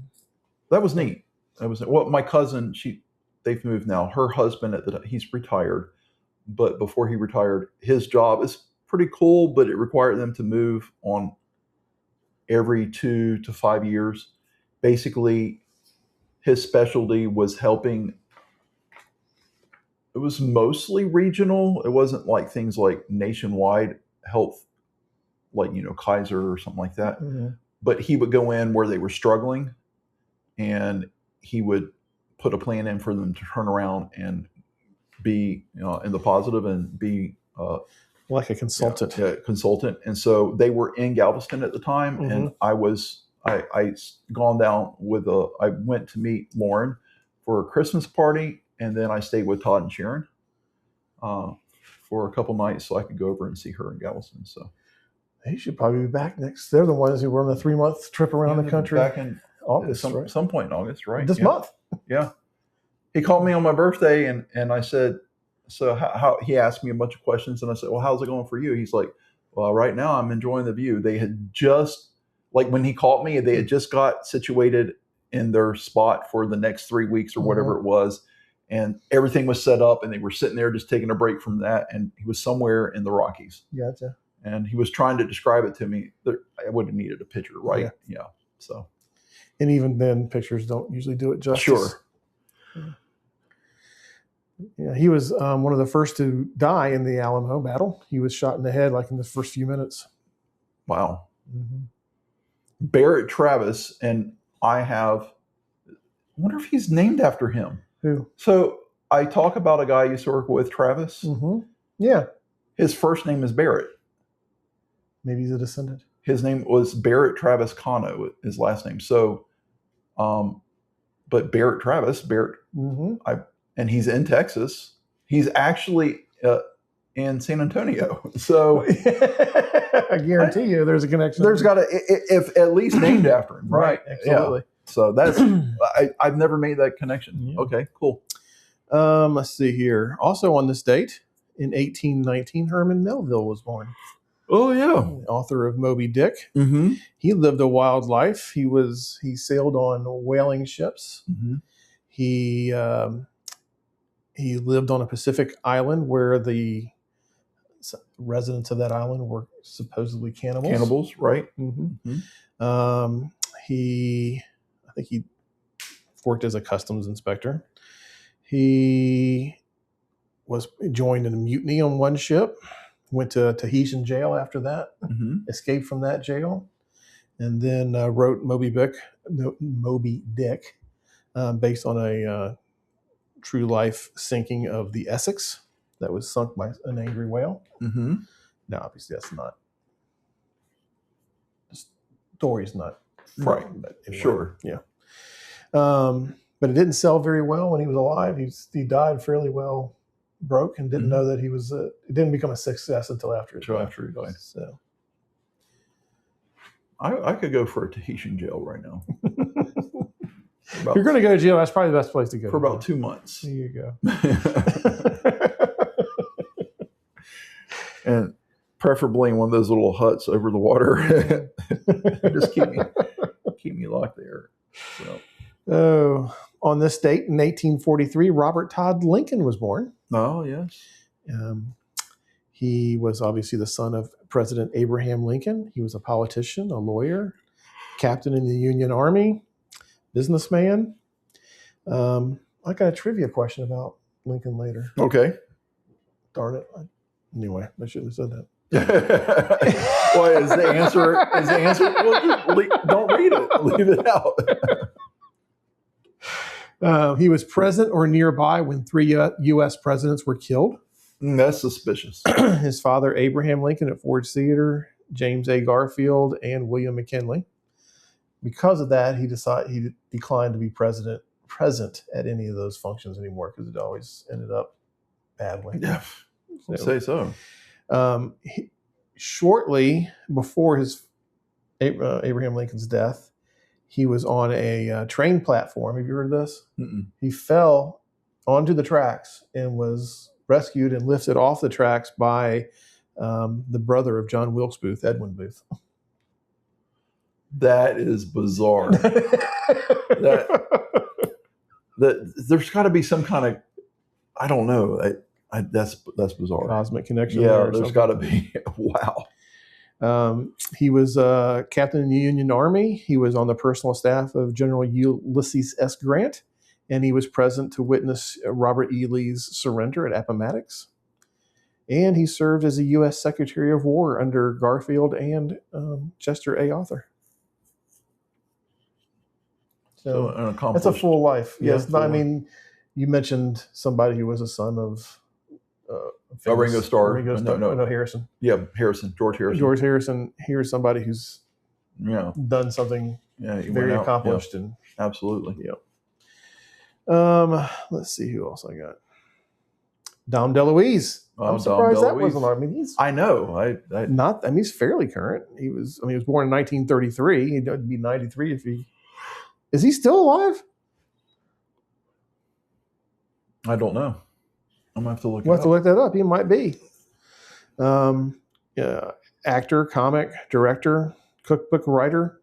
That was neat. Well, my cousin, they've moved now. Her husband he's retired, but before he retired, his job is pretty cool, but it required them to move on every 2 to 5 years. Basically, his specialty was helping. It was mostly regional. It wasn't like things like nationwide health, like, Kaiser or something like that. Mm-hmm. But he would go in where they were struggling, and he would put a plan in for them to turn around and be, in the positive and be like a consultant. Yeah, consultant. And so they were in Galveston at the time, Mm-hmm. and I gone down I went to meet Lauren for a Christmas party, and then I stayed with Todd and Sharon for a couple nights so I could go over and see her in Galveston. So they should probably be back next. They're the ones who were on the 3-month trip around the country. Back in August, some point in August, right? This month. Yeah. He called me on my birthday, and I said, so how he asked me a bunch of questions, and I said, well, how's it going for you? He's like, well, right now I'm enjoying the view. They had just, like, when he called me, they had just got situated in their spot for the next 3 weeks or whatever it was. And everything was set up, and they were sitting there just taking a break from that. And he was somewhere in the Rockies. Gotcha. And he was trying to describe it to me. I would have needed a picture, right? Yeah. So. And even then, pictures don't usually do it justice. Sure. Yeah, he was one of the first to die in the Alamo battle. He was shot in the head like in the first few minutes. Wow. Mm-hmm. Barrett Travis, and I wonder if he's named after him. Who? So I talk about a guy I used to work with, Travis. Mm-hmm. Yeah. His first name is Barrett. Maybe he's a descendant. His name was Barrett Travis Cano, his last name. So, but Barrett Travis, and he's in Texas. He's actually in San Antonio. So I guarantee you there's a connection. There's got to, if at least named after him, right? Absolutely. Yeah. So that's, I've never made that connection. Yeah. Okay, cool. Let's see here. Also on this date, in 1819, Herman Melville was born. Oh, yeah. Author of Moby Dick. Mm-hmm. He lived a wild life. He sailed on whaling ships. Mm-hmm. He lived on a Pacific island where the residents of that island were supposedly cannibals. Cannibals, right? Mm-hmm. Mm-hmm. I think he worked as a customs inspector. He was joined in a mutiny on one ship, went to Tahitian jail after that, escaped from that jail, and then wrote Moby Dick, based on a true life sinking of the Essex that was sunk by an angry whale. Mm-hmm. Now, obviously, that's not. The story's not right. But anyway, sure. Yeah. But it didn't sell very well when he was alive. He died fairly well broke and didn't know that he was. It didn't become a success until after he died. So, I could go for a Tahitian jail right now. If you're going to go to jail, that's probably the best place to go. For about 2 months. There you go. And preferably in one of those little huts over the water. Just keep me locked there. So. On this date in 1843, Robert Todd Lincoln was born. Oh, yes. He was obviously the son of President Abraham Lincoln. He was a politician, a lawyer, captain in the Union Army, businessman. I got a trivia question about Lincoln later. Okay. Darn it. Anyway, I shouldn't have said that. Well, is the answer? Well, don't read it. Leave it out. He was present or nearby when 3 U.S. presidents were killed. That's suspicious. His father, Abraham Lincoln at Ford's Theater, James A. Garfield, and William McKinley. Because of that, he declined to be present at any of those functions anymore because it always ended up badly. Yeah, I'd say so. Shortly before Abraham Lincoln's death, he was on a train platform. Have you heard of this? Mm-mm. He fell onto the tracks and was rescued and lifted off the tracks by the brother of John Wilkes Booth, Edwin Booth. That is bizarre. There's got to be some kind of, I don't know. That's bizarre. Cosmic connection. Yeah, there's got to be. Wow. He was captain in the Union Army. He was on the personal staff of General Ulysses S. Grant, and he was present to witness Robert E. Lee's surrender at Appomattox. And he served as a U.S. Secretary of War under Garfield and Chester A. Arthur. So that's a full life. Yeah, yes, I mean, you mentioned somebody who was a son of Ringo Starr. No, Harrison. Yeah, Harrison. George Harrison. George Harrison. Here's somebody who's done something very accomplished. Yeah. And absolutely. Yeah. Let's see who else I got. Dom DeLuise. I'm surprised that wasn't on. I mean, I know. He's fairly current. He was born in 1933. He'd be 93 if he. Is he still alive? I don't know. I'm gonna have to look. We'll have to look that up. He might be. Actor, comic, director, cookbook writer.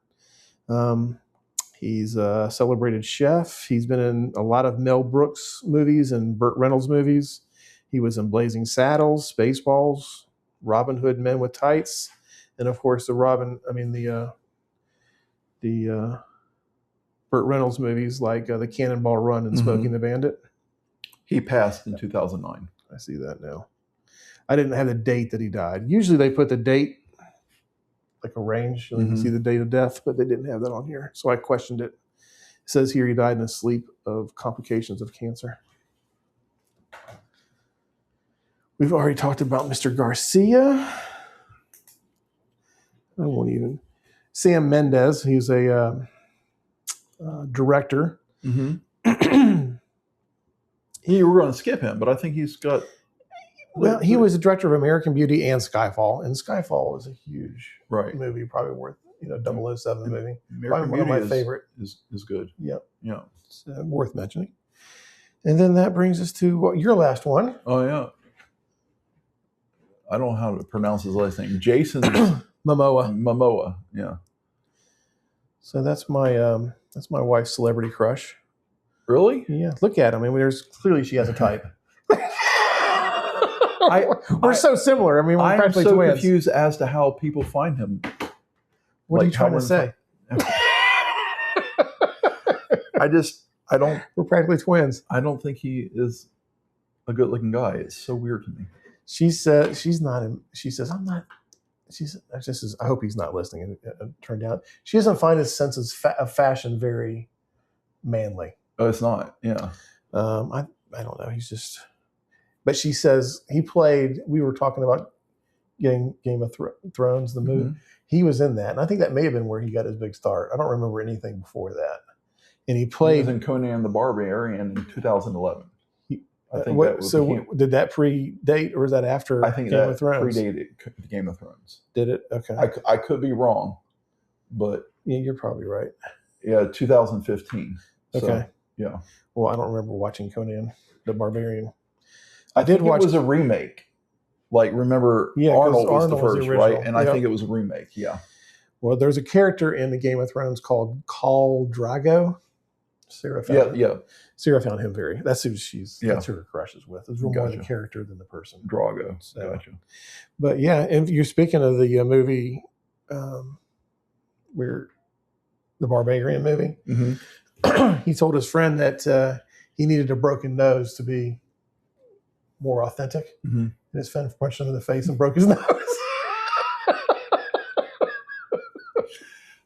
He's a celebrated chef. He's been in a lot of Mel Brooks movies and Burt Reynolds movies. He was in Blazing Saddles, Spaceballs, Robin Hood Men with Tights, and of course the Burt Reynolds movies like the Cannonball Run and Smokey and the Bandit. He passed in 2009. I see that now. I didn't have the date that he died. Usually they put the date, like a range, so you can see the date of death, but they didn't have that on here. So I questioned it. It says here he died in his sleep of complications of cancer. We've already talked about Mr. Garcia. I won't even. Sam Mendes, he's a director. You were going to skip him, but I think he's got. Well, he was the director of American Beauty and Skyfall, and Skyfall was a huge movie, probably worth 007 movie. American One of my favorite is good. Yep. Yeah, it's worth mentioning. And then that brings us to your last one. Oh yeah, I don't know how to pronounce his last name. Jason Momoa. Yeah. So that's my wife's celebrity crush. Really? Yeah. Look at him. I mean, there's clearly she has a type. We're so similar. I mean, we're practically twins. I'm so confused as to how people find him. What are you trying to say? I don't. We're practically twins. I don't think he is a good-looking guy. It's so weird to me. She said she's not. She says I'm not. I hope he's not listening. It turned out she doesn't find his sense of fashion very manly. Oh, it's not. Yeah. I don't know. He's just. But she says he played. We were talking about Game of Thrones, the movie. He was in that, and I think that may have been where he got his big start. I don't remember anything before that. And he played. He was in Conan the Barbarian in 202011. I think did that predate, or was that after? I think Game of Thrones predated Game of Thrones. Did it? Okay. I could be wrong, but yeah, you're probably right. Yeah, 2015. Okay. So, yeah. Well, I don't remember watching Conan the Barbarian. I did watch. It was a remake. Like, remember, Arnold was the first, right? And I think it was a remake. Yeah. Well, there's a character in the Game of Thrones called Khal Drogo. Sarah found him very. That's who that's who her crush is with. It's more the character than the person. Drogo. So, gotcha. But yeah, and you're speaking of the movie, where the Barbarian movie. He told his friend that he needed a broken nose to be more authentic. And his friend punched him in the face and broke his nose.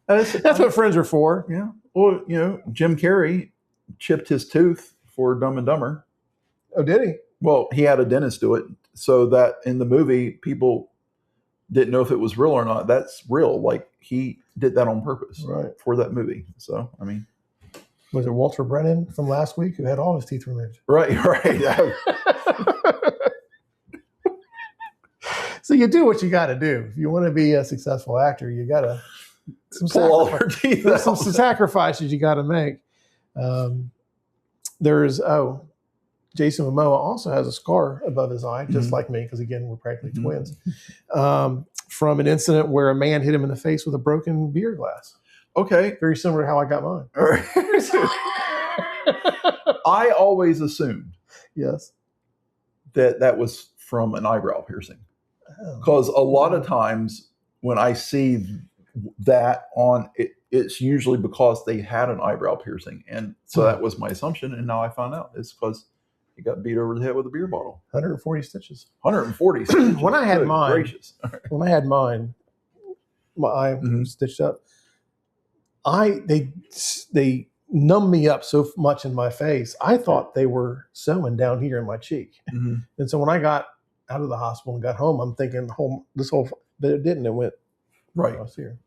That's what friends are for. Yeah. Well, Jim Carrey chipped his tooth for Dumb and Dumber. Oh, did he? Well, he had a dentist do it, so that in the movie people didn't know if it was real or not. That's real. Like, he did that on purpose, right, for that movie. So, I mean, was it Walter Brennan from last week who had all his teeth removed? Right. So you do what you got to do. If you want to be a successful actor, you got to pull all her teeth out. Some sacrifices you got to make. There's Jason Momoa also has a scar above his eye, just like me, because again, we're practically twins, from an incident where a man hit him in the face with a broken beer glass. Okay. Very similar to how I got mine. All right. I always assumed Yes. that was from an eyebrow piercing. Because a lot of times when I see that on it, it's usually because they had an eyebrow piercing. And so that was my assumption. And now I found out it's because he got beat over the head with a beer bottle. 140 stitches. 140 stitches. When I had mine, gracious. When I had mine, my eye stitched up. They numbed me up so much in my face. I thought they were sewing down here in my cheek. And so when I got out of the hospital and got home, I'm thinking but it didn't. It went right across here.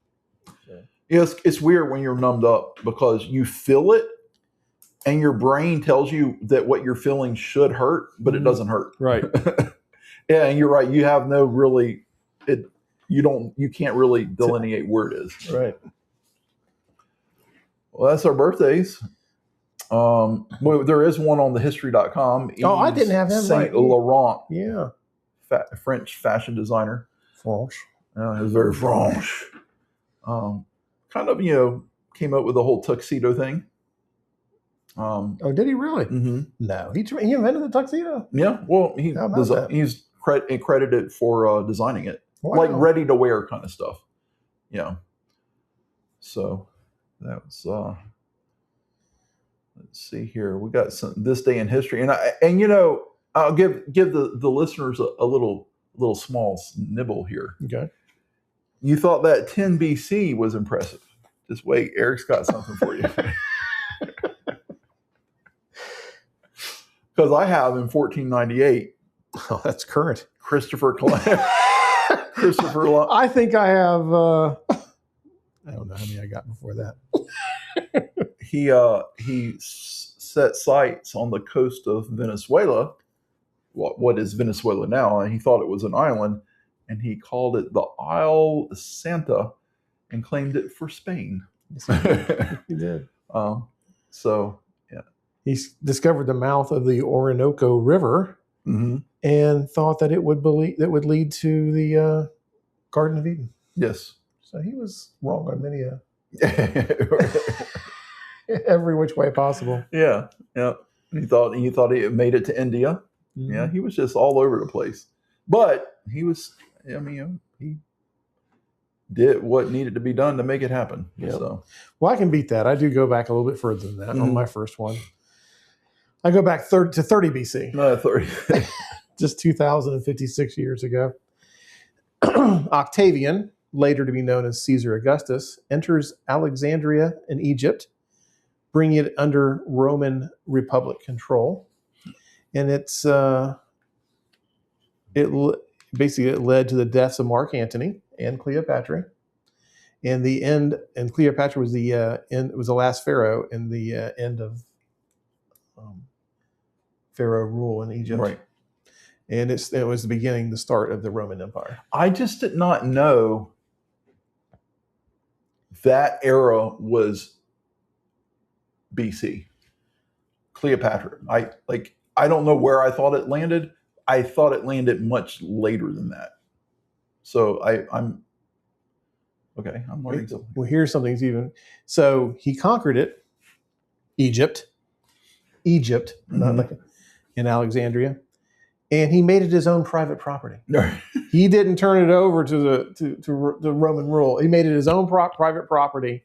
So. Yes, it's weird when you're numbed up because you feel it and your brain tells you that what you're feeling should hurt, but it doesn't hurt. Right. Yeah, and you're right. You have no really you can't really delineate where it is. Right. Well, that's our birthdays. Well, there is one on the history.com. I didn't have him. Saint Laurent. Yeah. French fashion designer. French. He was very French. Kind of, came up with the whole tuxedo thing. Did he really? No, he invented the tuxedo. Yeah, well, he's credited for designing it, like ready to wear kind of stuff. Yeah. So that was. Let's see here. We got this day in history, and I'll give the listeners a little small nibble here. Okay. You thought that 10 BC was impressive. Just wait, Eric's got something for you. Because I have in 1498. Oh, that's current. Christopher Columbus. I think I have. I don't know how many I got before that. He set sights on the coast of Venezuela. What is Venezuela now? And he thought it was an island, and he called it the Isle Santa, and claimed it for Spain. He did. So yeah, he discovered the mouth of the Orinoco River, and thought that it would lead to the Garden of Eden. Yes. So he was wrong on many every which way possible. Yeah. He thought he made it to India. Yeah, he was just all over the place. But he was. He did what needed to be done to make it happen. Yep. So, well, I can beat that. I do go back a little bit further than that on my first one. I go back to 30 BC. 30. Just 2,056 years ago. Octavian, later to be known as Caesar Augustus, enters Alexandria in Egypt, bringing it under Roman Republic control. And it led to the deaths of Mark Antony and Cleopatra. And Cleopatra was the last pharaoh in the end of pharaoh rule in Egypt. Right. And it was the start of the Roman Empire. I just did not know that era was BC. Cleopatra. I don't know where I thought it landed. I thought it landed much later than that. So I'm okay. I'm learning something. Well, here's something even. So he conquered it, Egypt, not like in Alexandria, and he made it his own private property. He didn't turn it over to the Roman rule. He made it his own private property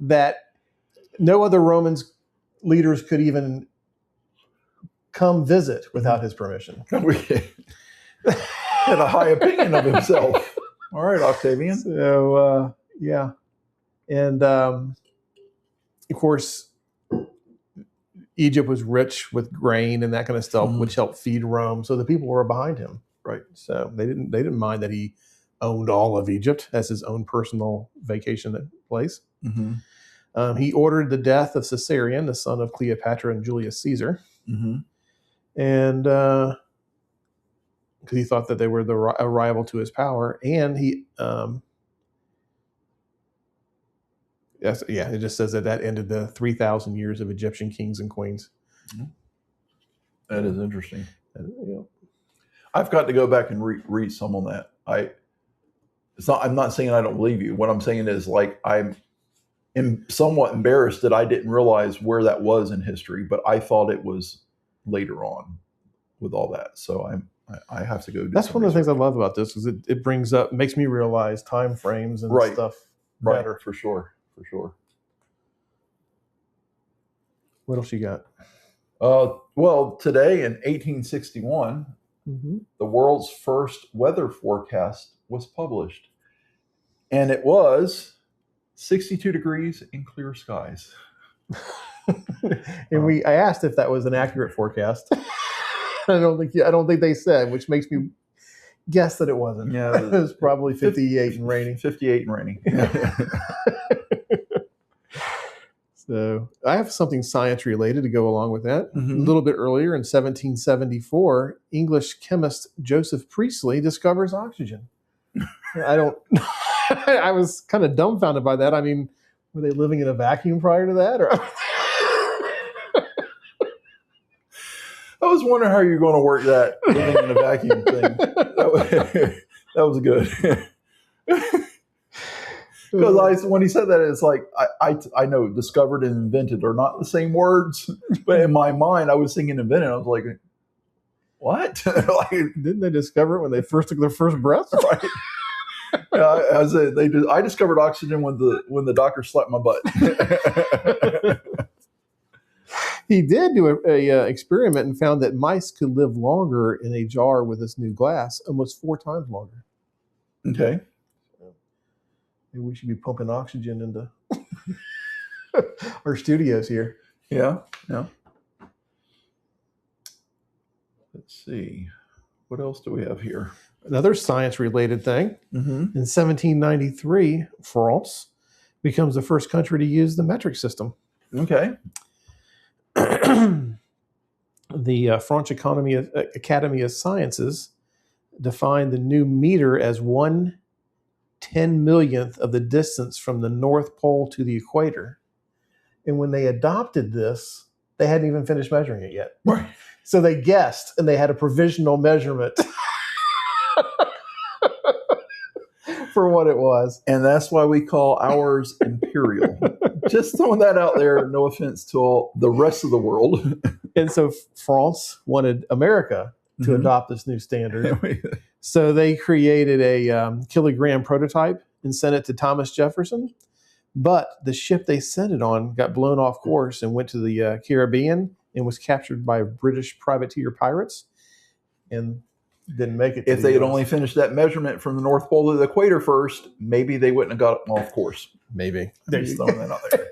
that no other Romans leaders could even come visit without his permission. Had a high opinion of himself. All right, Octavian. So yeah, and of course, Egypt was rich with grain and that kind of stuff, which helped feed Rome. So the people were behind him, right? So they didn't mind that he owned all of Egypt as his own personal vacation place. He ordered the death of Caesarion, the son of Cleopatra and Julius Caesar, and because he thought that they were a rival to his power, and he. It just says that ended the 3,000 years of Egyptian kings and queens. That is interesting. And, you know, I've got to go back and read some on that. I'm not saying I don't believe you. What I'm saying is, like, I'm somewhat embarrassed that I didn't realize where that was in history, but I thought it was later on with all that. So I have to go do that's some one of the things I research. love about this, is it brings up, makes me realize time frames and Right. stuff Right, better. for sure. What else you got? Well, today in 1861, the world's first weather forecast was published, and it was 62 degrees and clear skies. And I asked if that was an accurate forecast. I don't think they said, which makes me guess that it wasn't. Yeah, it was probably 58 and rainy. 58 and rainy. So I have something science related to go along with that. Mhm. A little bit earlier in 1774, English chemist Joseph Priestley discovers oxygen. I was kind of dumbfounded by that. I mean, were they living in a vacuum prior to that? Or I was wondering how you're going to work that living in a vacuum thing. That was good. Because when he said that, it's like, I know discovered and invented are not the same words, but in my mind, I was thinking invented. I was like, what? Like, didn't they discover it when they first took their first breath? right? Yeah, I discovered oxygen when the doctor slapped my butt. He did do a experiment and found that mice could live longer in a jar with this new glass, almost 4 times longer. Okay. Maybe we should be pumping oxygen into our studios here. Yeah. Let's see. What else do we have here? Another science-related thing. Mm-hmm. In 1793, France becomes the first country to use the metric system. Okay. The French Academy of Sciences defined the new meter as 1/10,000,000th of the distance from the North Pole to the equator. And when they adopted this, they hadn't even finished measuring it yet. Right. So they guessed, and they had a provisional measurement for what it was. And that's why we call ours imperial. Just throwing that out there, no offense to all the rest of the world. And so France wanted America to adopt this new standard. So they created a kilogram prototype and sent it to Thomas Jefferson. But the ship they sent it on got blown off course and went to the Caribbean and was captured by British privateer pirates and didn't make it. If they had only finished that measurement from the North Pole to the equator first, maybe they wouldn't have got off course. Maybe. I'm just throwing that out there.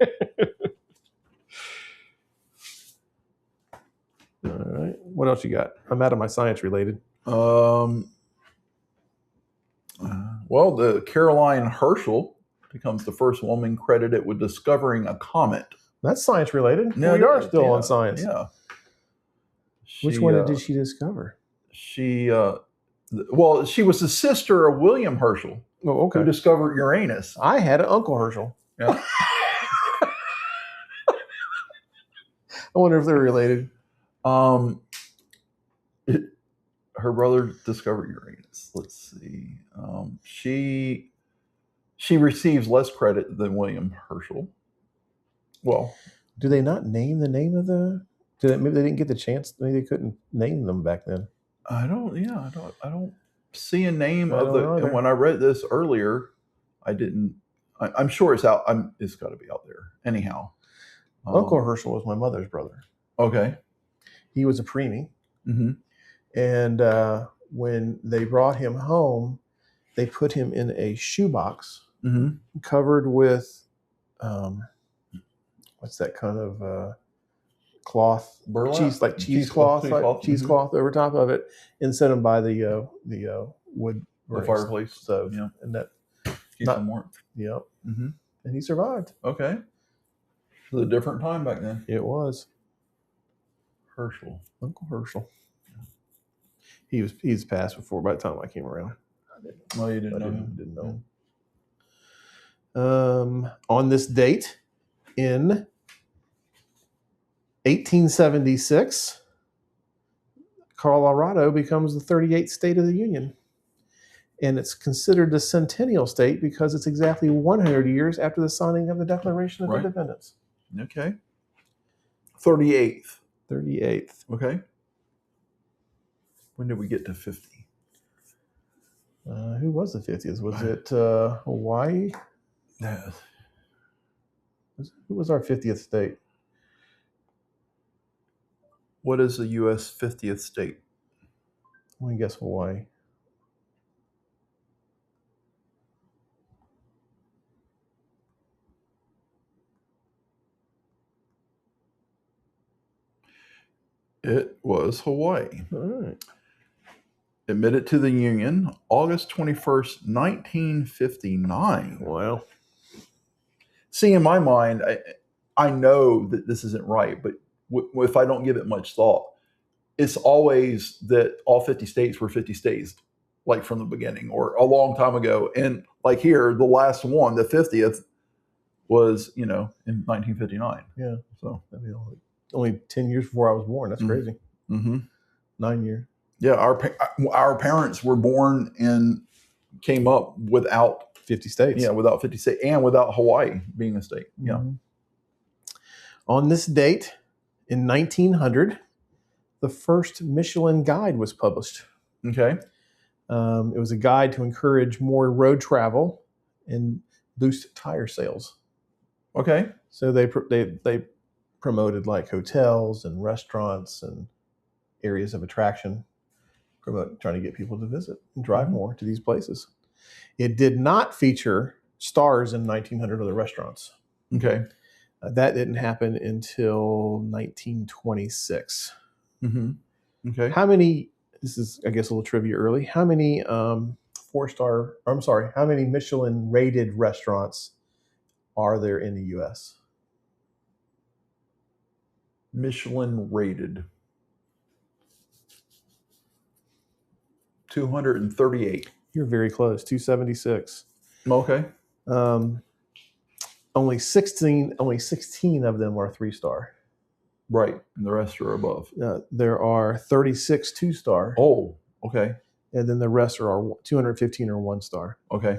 All right. What else you got? I'm out of my science related. Well, the Caroline Herschel becomes the first woman credited with discovering a comet. That's science related. No, we are still on science. Yeah. Which one did she discover? She was the sister of William Herschel, who discovered Uranus. I had an Uncle Herschel. Yeah. I wonder if they're related. Her brother discovered Uranus. Let's see. She receives less credit than William Herschel. Well, do they not name the name of the? Maybe they didn't get the chance. Maybe they couldn't name them back then. I don't see a name of the. And when I read this earlier, I didn't. I'm sure it's out. It's got to be out there anyhow. Uncle Herschel was my mother's brother. Okay. He was a preemie. Mm-hmm. And when they brought him home, they put him in a shoebox covered with, what's that kind of cloth? Burlap? Cheesecloth over top of it, and set him by the wood fireplace stove. Yeah. And that keeps him warm. Yeah. Mm-hmm. And he survived. Okay. It was a different time back then. It was. Herschel. Uncle Herschel. He's passed before by the time I came around. Well, you didn't know him. Didn't know him. On this date in 1876, Colorado becomes the 38th state of the Union. And it's considered the centennial state because it's exactly 100 years after the signing of the Declaration of Independence. Okay. 38th. 38th. Okay. When did we get to 50? Who was the 50th? Was it Hawaii? Yeah. Who was our 50th state? What is the U.S. 50th state? Let me guess Hawaii. It was Hawaii. All right. Admitted to the Union August 21st, 1959. Wow. See, in my mind, I know that this isn't right, but if I don't give it much thought, it's always that all 50 states were 50 states, like from the beginning or a long time ago. And like here, the last one, the 50th, was, in 1959. Yeah. So I mean, only 10 years before I was born. That's crazy. Mm-hmm. 9 years. Yeah, our parents were born and came up without 50 states. Yeah, without 50 states and without Hawaii being a state. Yeah. Mm-hmm. On this date in 1900, the first Michelin guide was published. Okay. It was a guide to encourage more road travel and boost tire sales. Okay. So they promoted like hotels and restaurants and areas of attraction, trying to get people to visit and drive more to these places. It did not feature stars in 1900 other restaurants. Okay. That didn't happen until 1926. Mm-hmm. Okay. How many, this is, I guess, a little trivia early, how many how many Michelin rated restaurants are there in the U.S.? Michelin rated. 238. You're very close, 276. Okay. Only 16 of them are 3-star. Right. And the rest are above. There are 36 2-star. Oh, okay. And then the rest are 215 are 1-star. Okay.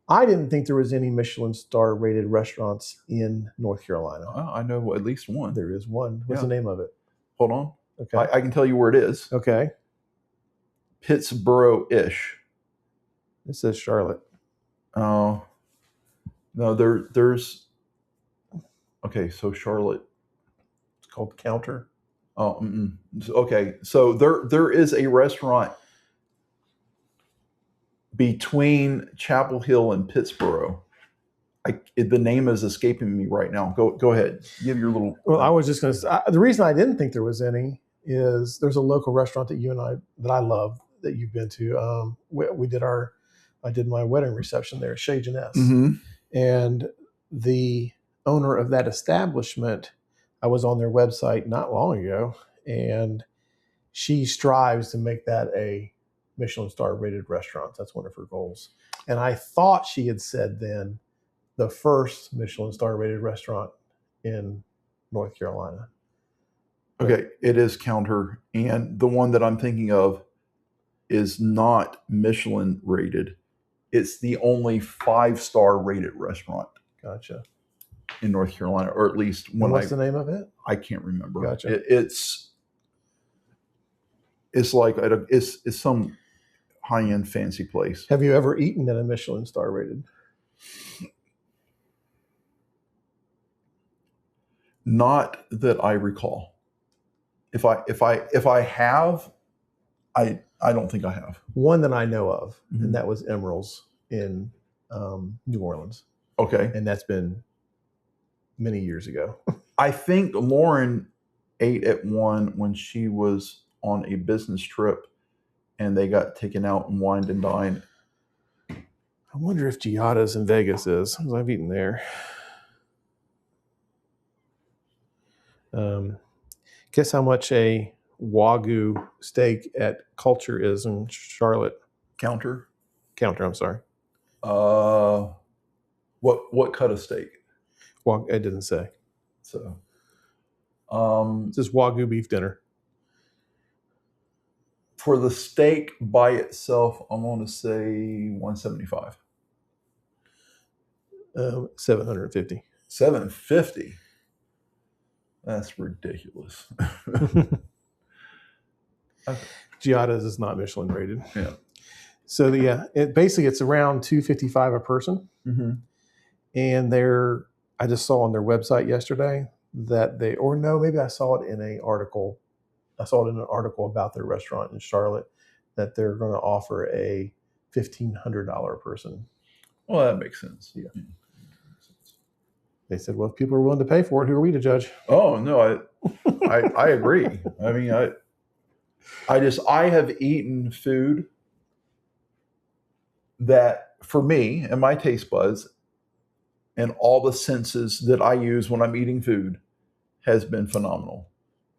I didn't think there was any Michelin star rated restaurants in North Carolina. I know at least one. There is one. What's the name of it? Hold on. Okay. I can tell you where it is. Okay. Pittsboro-ish. It says Charlotte. Oh. No, there's. Okay, so Charlotte. It's called Counter. Oh, okay. So there is a restaurant between Chapel Hill and Pittsboro. The name is escaping me right now. Go ahead. Give your little. Well, I was just going to say, the reason I didn't think there was any is there's a local restaurant that I love that you've been to. I did my wedding reception there at Chez Jeunesse. Mm-hmm. And the owner of that establishment, I was on their website not long ago, and she strives to make that a Michelin star rated restaurant. That's one of her goals. And I thought she had said then the first Michelin star rated restaurant in North Carolina. Okay, it is Counter, and the one that I'm thinking of is not Michelin rated. It's the only 5-star rated restaurant. Gotcha. In North Carolina, or at least what's the name of it? I can't remember. Gotcha. It's like it's some high-end fancy place. Have you ever eaten at a Michelin star rated? Not that I recall. If I have, I don't think I have. One that I know of, and that was Emeril's in New Orleans. Okay. And that's been many years ago. I think Lauren ate at one when she was on a business trip and they got taken out and wined and dined. I wonder if Giada's in Vegas is. I've eaten there. Guess how much a Wagyu steak at Culture is in Charlotte? Counter, I'm sorry. What cut of steak? Well, it didn't say. So, it says Wagyu beef dinner. For the steak by itself, I'm going to say 175. 750. 750. That's ridiculous. Giada's is not Michelin rated. Yeah. So it's around $255 a person. Mm-hmm. And I just saw on their website yesterday that maybe I saw it in an article. I saw it in an article about their restaurant in Charlotte that they're going to offer a $1,500 a person. Well, that makes sense. Yeah. They said, well, if people are willing to pay for it, who are we to judge? Oh, no, I agree. I mean, I have eaten food that, for me and my taste buds and all the senses that I use when I'm eating food, has been phenomenal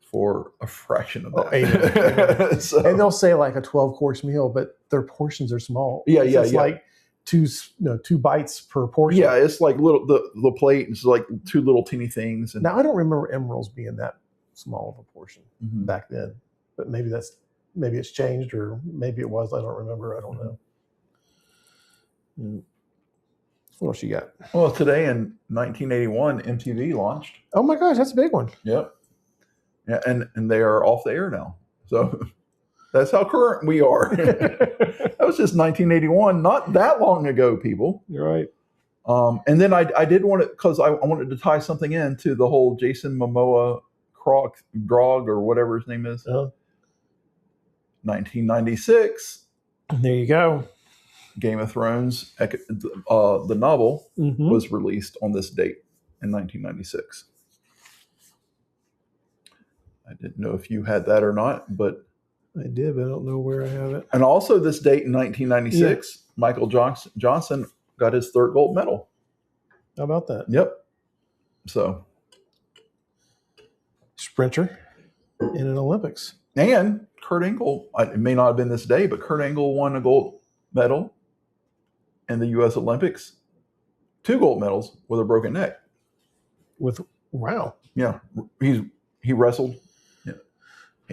for a fraction of that. Oh, amen. So, and they'll say like a 12-course meal, but their portions are small. It's like two bites per portion. Yeah, it's like the plate is like two little teeny things. And now I don't remember emeralds being that small of a portion back then, but maybe it's changed, or maybe it was. I don't remember. I don't know. What else you got? Well, today in 1981, MTV launched. Oh my gosh, that's a big one. Yep. Yeah, and they are off the air now. So that's how current we are. That was just 1981, not that long ago, people. You're right. And then I did want to, because I wanted to tie something into the whole Jason Momoa Grog or whatever his name is. 1996. There you go. Game of Thrones, the novel, was released on this date in 1996. I didn't know if you had that or not, but I did, but I don't know where I have it. And also this date in 1996, Michael Johnson got his third gold medal. How about that? Yep. So, sprinter in an Olympics. And Kurt Angle, it may not have been this day, but Kurt Angle won a gold medal in the U.S. Olympics. 2 gold medals with a broken neck. Wow. Yeah. He wrestled. Yeah.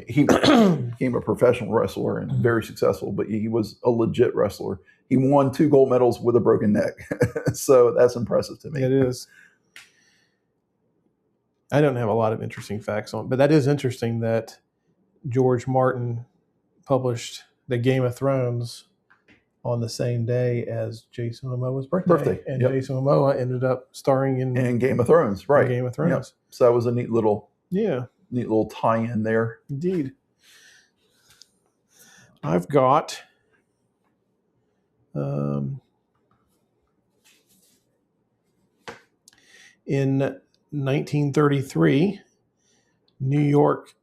He became a professional wrestler and very successful, but he was a legit wrestler. He won 2 gold medals with a broken neck. So that's impressive to me. It is. I don't have a lot of interesting facts on it, but that is interesting that George Martin published the Game of Thrones on the same day as Jason Momoa's birthday. And Jason Momoa ended up starring in Game of Thrones, right? Game of Thrones. Yep. So that was a neat little tie-in there. Indeed. I've got in 1933, New York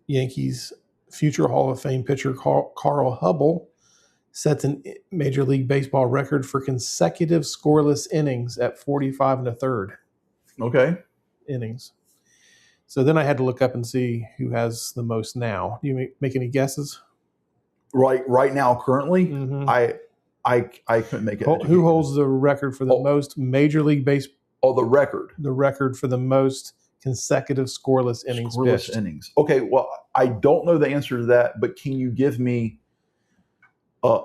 Yankees future Hall of Fame pitcher Carl Hubble sets a Major League Baseball record for consecutive scoreless innings at 45 1/3. Okay. Innings. So then I had to look up and see who has the most now. Do you make any guesses? Right now, currently, I couldn't make it. Who holds the record for the most Major League Baseball? Oh, the record. The record for the most consecutive scoreless innings pitched. Innings. Okay, well, I don't know the answer to that, but can you give me a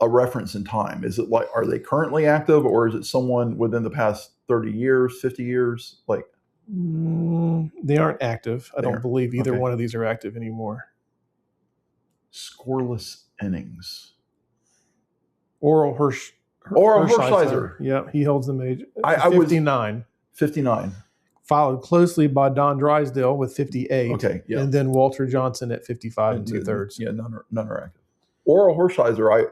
reference in time? Is it like, are they currently active, or is it someone within the past 30 years, 50 years? Like, they aren't active. I don't believe either one of these are active anymore. Scoreless innings. Oral Hershiser. Yeah, he holds the major. 59. 59. Followed closely by Don Drysdale with 58. Okay, yeah. And then Walter Johnson at 55 2/3. Yeah, none are active. Oral Hershiser,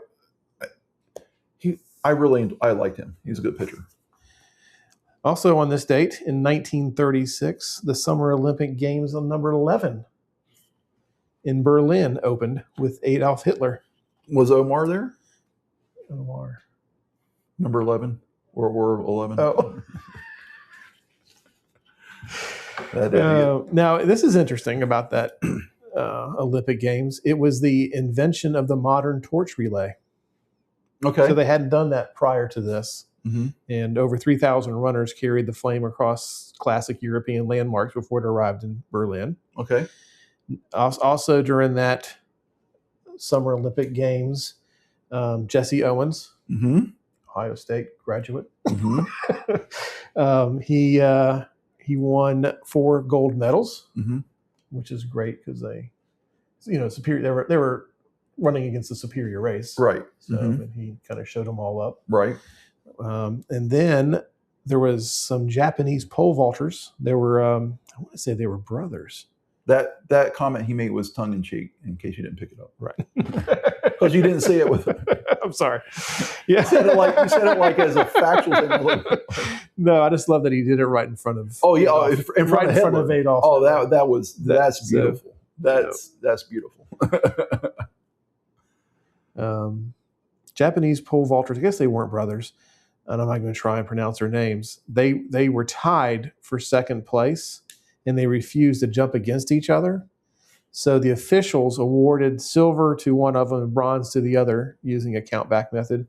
I liked him. He's a good pitcher. Also on this date, in 1936, the Summer Olympic Games on number 11 in Berlin opened with Adolf Hitler. Was Omar there? Omar. Number 11? Or 11? Oh. Now, this is interesting about that Olympic Games. It was the invention of the modern torch relay. Okay. So they hadn't done that prior to this. Mm-hmm. And over 3,000 runners carried the flame across classic European landmarks before it arrived in Berlin. Okay. Also during that Summer Olympic Games, Jesse Owens, Ohio State graduate, he won 4 gold medals, which is great because they were running against a superior race, right? So and he kind of showed them all up, right? And then there was some Japanese pole vaulters. They were, I want to say they were brothers. That comment he made was tongue in cheek, in case you didn't pick it up, Right? Because you didn't say it with. I'm sorry. Yeah, you said it like as a factual thing. No, I just love that he did it right in front of. Oh yeah, in front of Adolf. Oh, that's beautiful. That's beautiful. Japanese pole vaulters. I guess they weren't brothers, and I'm not going to try and pronounce their names. They were tied for second place, and they refused to jump against each other. So the officials awarded silver to one of them and bronze to the other using a count back method.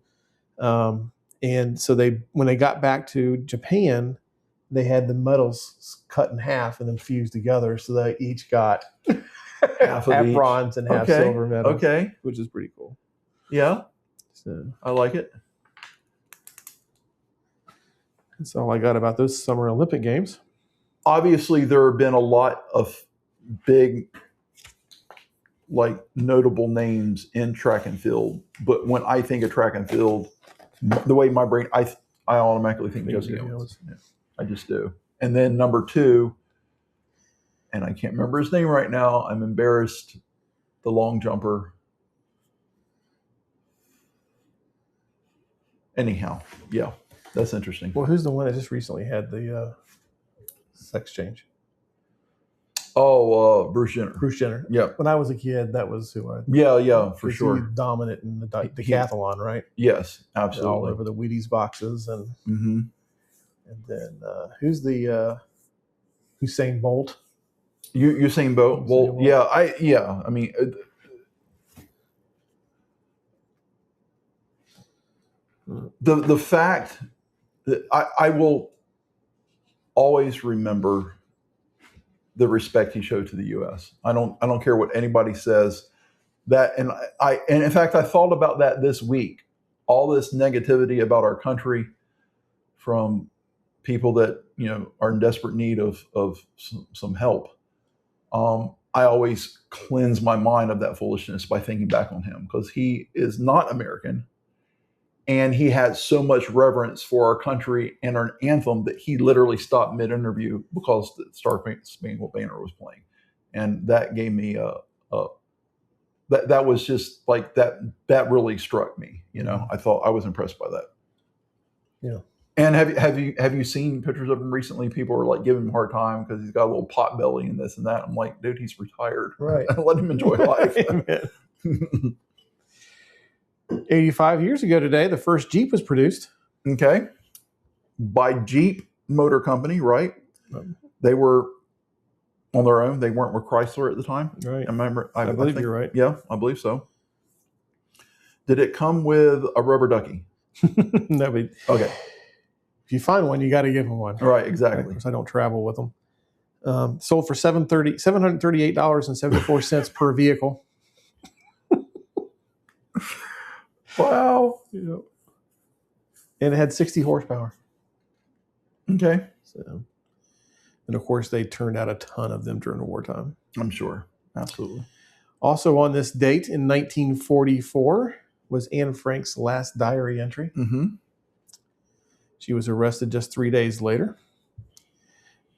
And so when they got back to Japan, they had the medals cut in half and then fused together. So they each got half bronze and half silver medals. Okay. Which is pretty cool. Yeah. So I like it. That's all I got about those Summer Olympic Games. Obviously, there have been a lot of big, notable names in track and field. But when I think of track and field, the way my brain, I automatically think Jesse Owens. Yeah, I just do. And then number 2, and I can't remember his name right now. I'm embarrassed. The long jumper. Anyhow, yeah, that's interesting. Well, who's the one that just recently had the sex change? Oh, Bruce Jenner. Bruce Jenner. Yeah. When I was a kid, that was who I. Yeah, for sure. He was dominant in the decathlon, right? Yes, absolutely. All over the Wheaties boxes and. And then who's the Usain Bolt? Usain Bolt. Well, yeah. I mean. The fact that I will always remember the respect he showed to the U.S. I don't care what anybody says. That and in fact I thought about that this week. All this negativity about our country from people that are in desperate need of some help. I always cleanse my mind of that foolishness by thinking back on him because he is not American. And he had so much reverence for our country and our anthem that he literally stopped mid-interview because the Star Spangled Banner was playing. And that gave me that was just like that really struck me. I thought I was impressed by that. Yeah. And have you seen pictures of him recently? People are giving him a hard time because he's got a little pot belly and this and that. I'm like, dude, he's retired. Right. Let him enjoy life. 85 years ago today, the first Jeep was produced. Okay. By Jeep Motor Company, right? They were on their own. They weren't with Chrysler at the time. Right. I believe you're right. Yeah, I believe so. Did it come with a rubber ducky? No, but okay. If you find one, you got to give them one. Right, exactly. Because I don't travel with them. Sold for $738.74 per vehicle. Wow. Yeah. And it had 60 horsepower. Okay. So, and of course, they turned out a ton of them during the wartime. I'm sure. Absolutely. Also on this date in 1944 was Anne Frank's last diary entry. She was arrested just 3 days later.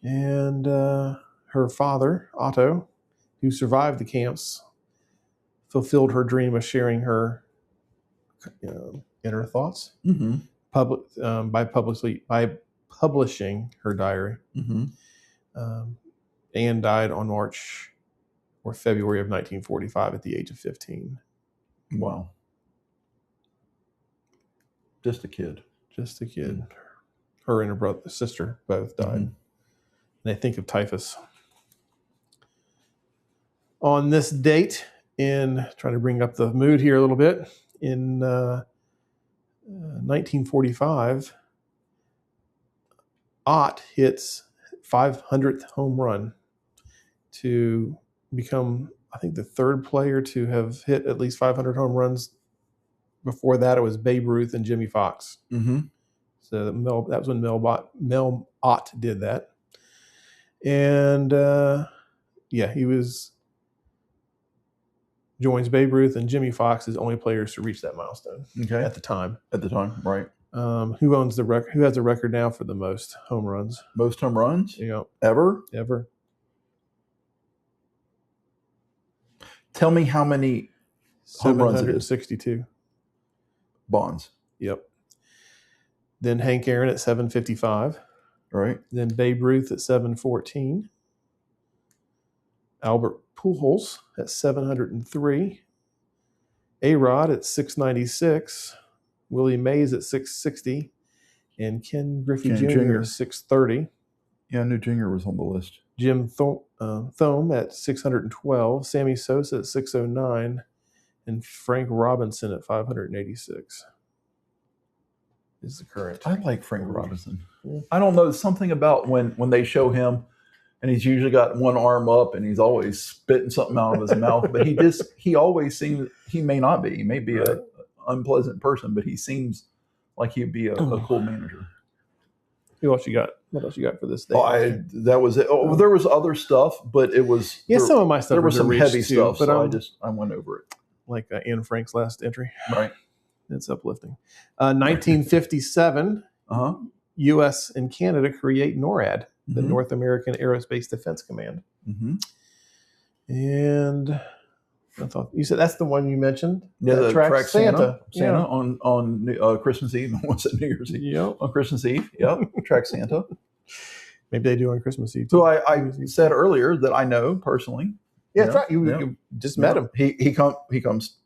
And her father, Otto, who survived the camps, fulfilled her dream of sharing her inner thoughts by publishing her diary. Anne died on March or February of 1945 at the age of 15. Wow. Just a kid. Her and her sister both died. And they think of typhus. On this date, trying to bring up the mood here a little bit, in 1945, Ott hits 500th home run to become, I think, the third player to have hit at least 500 home runs. Before that, it was Babe Ruth and Jimmy Fox. Mm-hmm. So that was when Mel Ott did that. And he joins Babe Ruth and Jimmy Fox as only players to reach that milestone. Okay. At the time, Right. Who owns the record? Who has the record now for the most home runs? Most home runs? Yeah. Ever? Tell me how many home runs it is. 762. Bonds. Yep. Then Hank Aaron at 755. Right. Then Babe Ruth at 714. Albert Pujols at 703. A-Rod at 696. Willie Mays at 660. And Ken Griffey Jr. at 630. Yeah, I knew Jr. was on the list. Jim Thome at 612. Sammy Sosa at 609. And Frank Robinson at 586. Is the current. I like Frank Robinson. Yeah. I don't know, something about when they show him and he's usually got one arm up and he's always spitting something out of his mouth, but he always seems, he may not be, he may be an unpleasant person, but he seems like he'd be a cool manager. What else you got for this day? That was it. Oh, there was other stuff, but it was some of my stuff. There was some heavy stuff, but so I went over it. Like Anne Frank's last entry, right? It's uplifting. 1957, U.S. and Canada create NORAD, the North American Aerospace Defense Command. Mm-hmm. And I thought you said that's the one you mentioned. Yeah, the track Santa yeah. on Christmas Eve. Was it New Year's Eve? Yep. On Christmas Eve. Yep. Track Santa. Maybe they do on Christmas Eve. So I said earlier that I know personally. Yeah, that's right. You just met him. He comes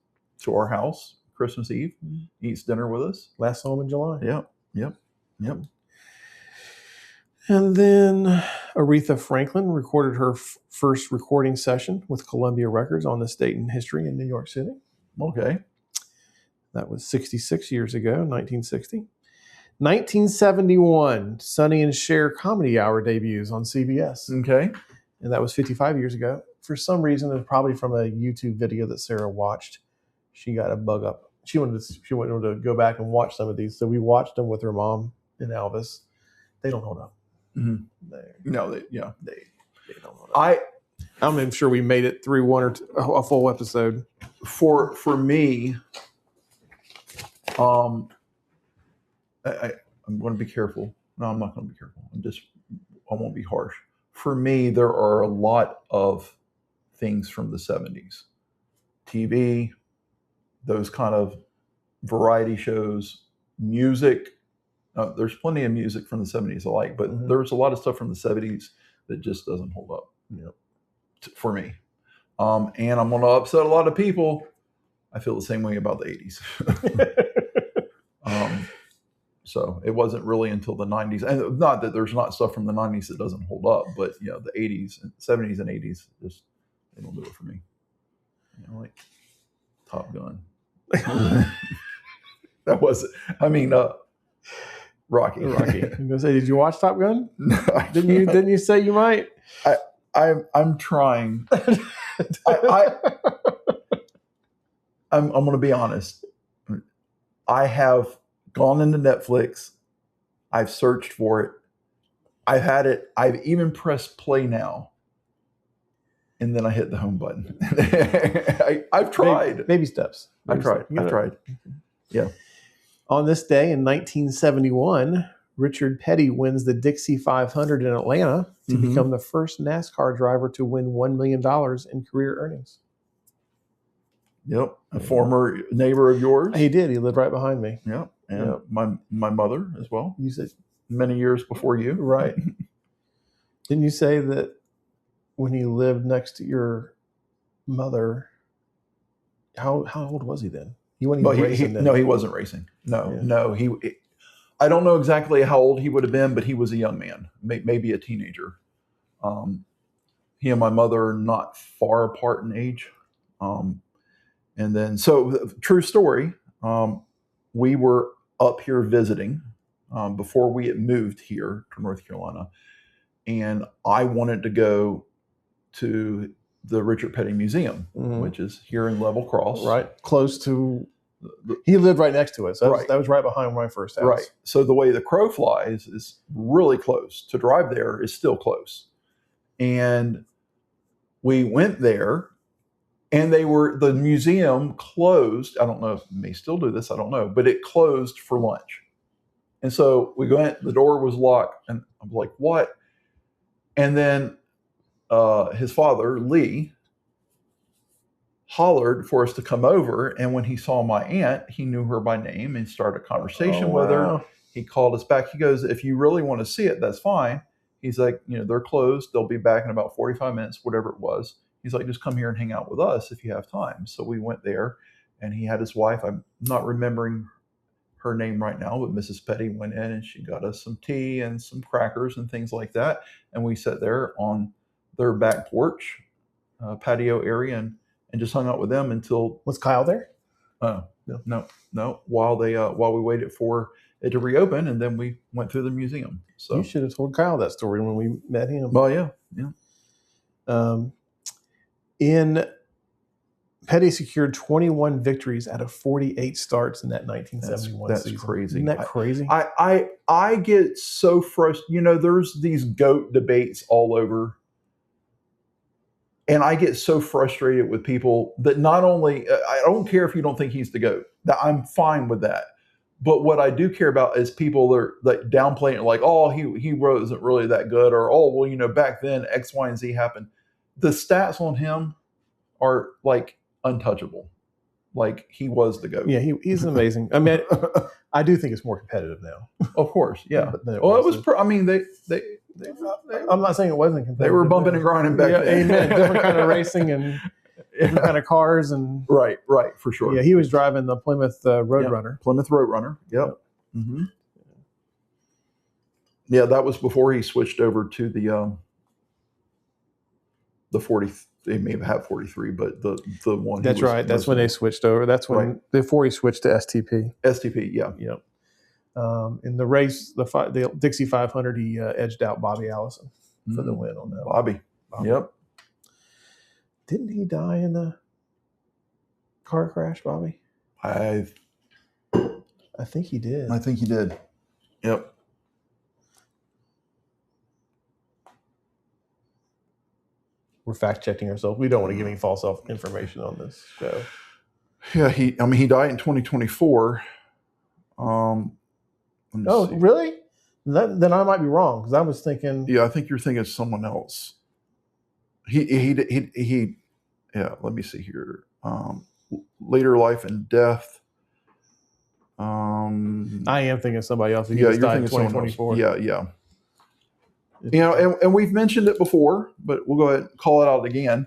to our house Christmas Eve, eats dinner with us. Last home in July. Yep. And then Aretha Franklin recorded her first recording session with Columbia Records on this date in history in New York City. Okay. That was 66 years ago, 1960. 1971, Sonny and Cher Comedy Hour debuts on CBS. Okay. And that was 55 years ago. For some reason, it was probably from a YouTube video that Sarah watched. She got a bug up. She wanted to go back and watch some of these. So we watched them with her mom and Elvis. They don't hold up. Mm-hmm. They don't hold up. I'm even sure we made it through one or two, a full episode. For me, I'm going to be careful. No, I'm not going to be careful. I won't be harsh. For me, there are a lot of things from the 70s. TV, those kind of variety shows, music. There's plenty of music from the 70s I like, but there's a lot of stuff from the 70s that just doesn't hold up for me. And I'm going to upset a lot of people. I feel the same way about the 80s. So it wasn't really until the 90s, and not that there's not stuff from the 90s that doesn't hold up, but the 80s and 70s and 80s just they don't do it for me. Like Top Gun. That was it. I mean, Rocky. I'm gonna say, did you watch Top Gun? No, didn't you say you might? I'm trying. I'm going to be honest. I have gone into Netflix. I've searched for it. I've had it. I've even pressed play now. And then I hit the home button. I've tried. Baby steps. I've tried. Yeah. On this day in 1971, Richard Petty wins the Dixie 500 in Atlanta to become the first NASCAR driver to win $1 million in career earnings. Yep. A former neighbor of yours. He did. He lived right behind me. Yep. And my mother as well. You said many years before you. Right. Didn't you say that when he lived next to your mother, how old was he then? He wasn't even racing then. No, he wasn't racing. No. I don't know exactly how old he would have been, but he was a young man, maybe a teenager. He and my mother are not far apart in age. And then, so true story, we were up here visiting before we had moved here to North Carolina. And I wanted to go to the Richard Petty Museum, which is here in Level Cross. Right. Close to, he lived right next to it. So Right. that was right behind my first house. Right. So the way the crow flies is really close. To drive there is still close. And we went there, and the museum closed. I don't know if it may still do this. I don't know. But it closed for lunch. And so we went, the door was locked, and I was like, what? And then his father, Lee, hollered for us to come over. And when he saw my aunt, he knew her by name and started a conversation with her. He called us back. He goes, if you really want to see it, that's fine. He's like, they're closed. They'll be back in about 45 minutes, whatever it was. He's like, just come here and hang out with us if you have time. So we went there, and he had his wife. I'm not remembering her name right now, but Mrs. Petty went in and she got us some tea and some crackers and things like that. And we sat there on their back porch, patio area, and just hung out with them until. Was Kyle there? No. While we waited for it to reopen, and then we went through the museum. So you should have told Kyle that story when we met him. Well, yeah. In Petty secured 21 victories out of 48 starts in that 1971 that's season. crazy. Isn't that crazy? I get so frustrated. There's these GOAT debates all over. And I get so frustrated with people that not only, I don't care if you don't think he's the GOAT. I'm fine with that. But what I do care about is people that downplay it, like, oh, he wasn't really that good, or, oh, well, back then X, Y, and Z happened. The stats on him are like untouchable. Like, he was the GOAT. Yeah, he's amazing. I mean, I do think it's more competitive now. Of course, yeah. It was. I'm not saying it wasn't competitive. They were bumping and grinding back then. Amen. Different kind of racing and different kind of cars and. Right, for sure. Yeah, he was driving the Plymouth Roadrunner. Plymouth Roadrunner. Yep. Mm-hmm. Yeah, that was before he switched over to the 40. They may have had 43, but the one. That's right. That's when they switched over. That's when before he switched to STP. STP, yeah. Yep. In the race, the Dixie 500, he edged out Bobby Allison for the win on that. Bobby. Yep. Didn't he die in a car crash, Bobby? I think he did. I think he did. Yep. We're fact checking ourselves. We don't want to give any false information on this show. Yeah, he died in 2024. Oh, see. Really? Then I might be wrong, because I was thinking. Yeah, I think you're thinking of someone else. He. Yeah, let me see here. Later life and death. I am thinking of somebody else. You're died thinking in 2024. Yeah. And we've mentioned it before, but we'll go ahead and call it out again.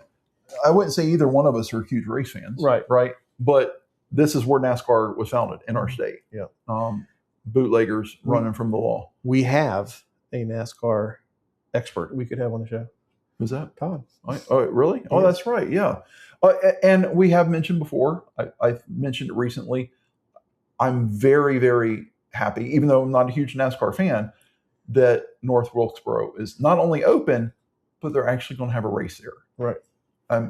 I wouldn't say either one of us are huge race fans. Right. But this is where NASCAR was founded, in our state. Yeah. Bootleggers running from the law. We have a NASCAR expert we could have on the show. Who's that? Todd. Oh, really? Oh, that's right. Yeah. And we have mentioned before, I've mentioned it recently, I'm very, very happy, even though I'm not a huge NASCAR fan, that North Wilkesboro is not only open, but they're actually going to have a race there. Right.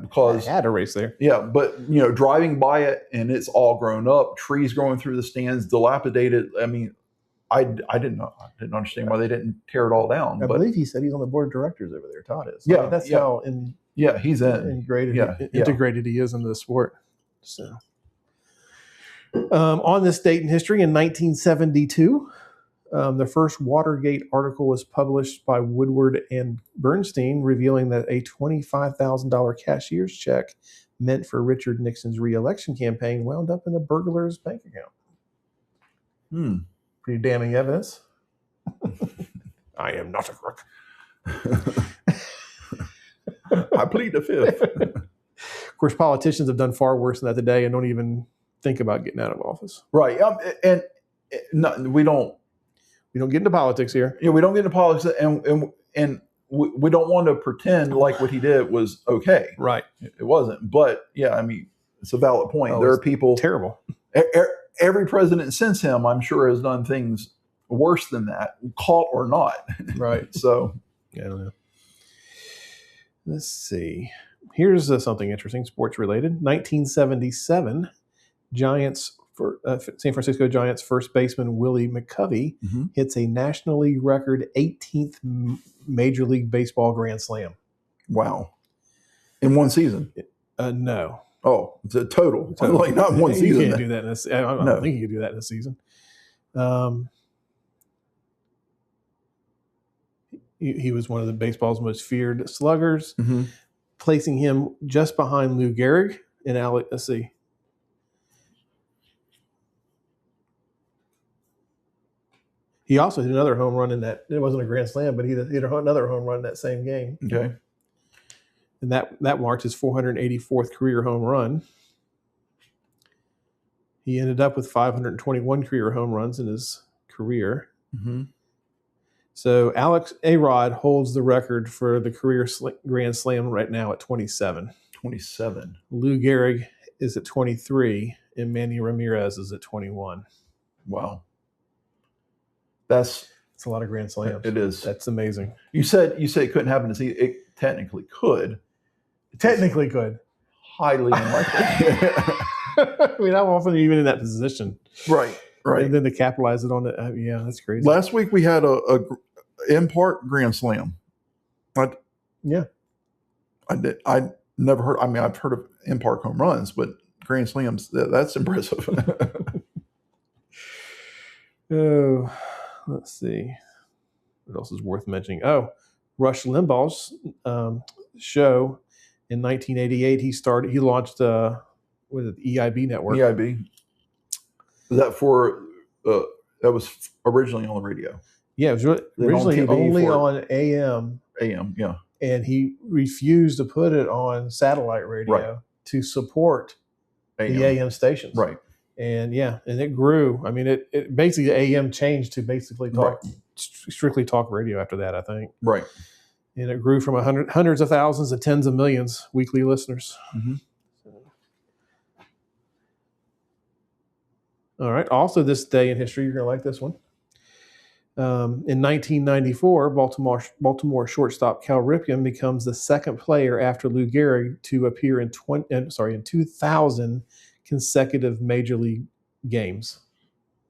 Because I had a race there. Yeah, but driving by it and it's all grown up, trees growing through the stands, dilapidated. I mean, I didn't understand why they didn't tear it all down. I believe he said he's on the board of directors over there. Todd is. Yeah, that's how he's integrated he is into the sport. So, on this date in history, in 1972. The first Watergate article was published by Woodward and Bernstein, revealing that a $25,000 cashier's check meant for Richard Nixon's re-election campaign wound up in a burglar's bank account. Pretty damning evidence. I am not a crook. I plead the fifth. Of course, politicians have done far worse than that today and don't even think about getting out of office. Right. And we don't. We don't get into politics here. We don't get into politics, and we don't want to pretend like what he did was okay. Right. It wasn't. But, yeah, I mean, it's a valid point. There are people. Terrible. Every president since him, I'm sure, has done things worse than that, caught or not. Right. So. I don't know. Let's see. Here's something interesting, sports related. 1977, San Francisco Giants first baseman Willie McCovey hits a National League record 18th Major League Baseball grand slam. Wow. In one season? No. Oh, it's a total. Like not one season. You can't do that I don't think you can do that in a season. He was one of the baseball's most feared sluggers, placing him just behind Lou Gehrig and let's see. He also hit another home run in that. It wasn't a grand slam, but he hit another home run in that same game. Okay. And that marked his 484th career home run. He ended up with 521 career home runs in his career. So Alex Arod holds the record for the career grand slam right now at 27. 27. Lou Gehrig is at 23, and Manny Ramirez is at 21. Wow. That's a lot of grand slams. It is. That's amazing. You said it couldn't happen to see. It technically could. Technically could. Highly unlikely. I mean, how often are you even in that position? Right. And then to capitalize it on it. Yeah, that's crazy. Last week we had a in-park grand slam. I never heard. I mean, I've heard of in-park home runs, but grand slams, that's impressive. Oh, let's see. What else is worth mentioning? Oh, Rush Limbaugh's show in 1988. He launched the EIB network. EIB. Is that for that was originally on the radio? Yeah, it was originally only on AM. AM, yeah. And he refused to put it on satellite radio to support the AM stations. Right. And it grew. I mean, it basically AM changed to basically strictly talk radio after that, I think. Right. And it grew from hundreds of thousands to tens of millions weekly listeners. All right. Also, this day in history, you're going to like this one. In 1994, Baltimore shortstop Cal Ripken becomes the second player after Lou Gehrig to appear in 2,000 consecutive major league games.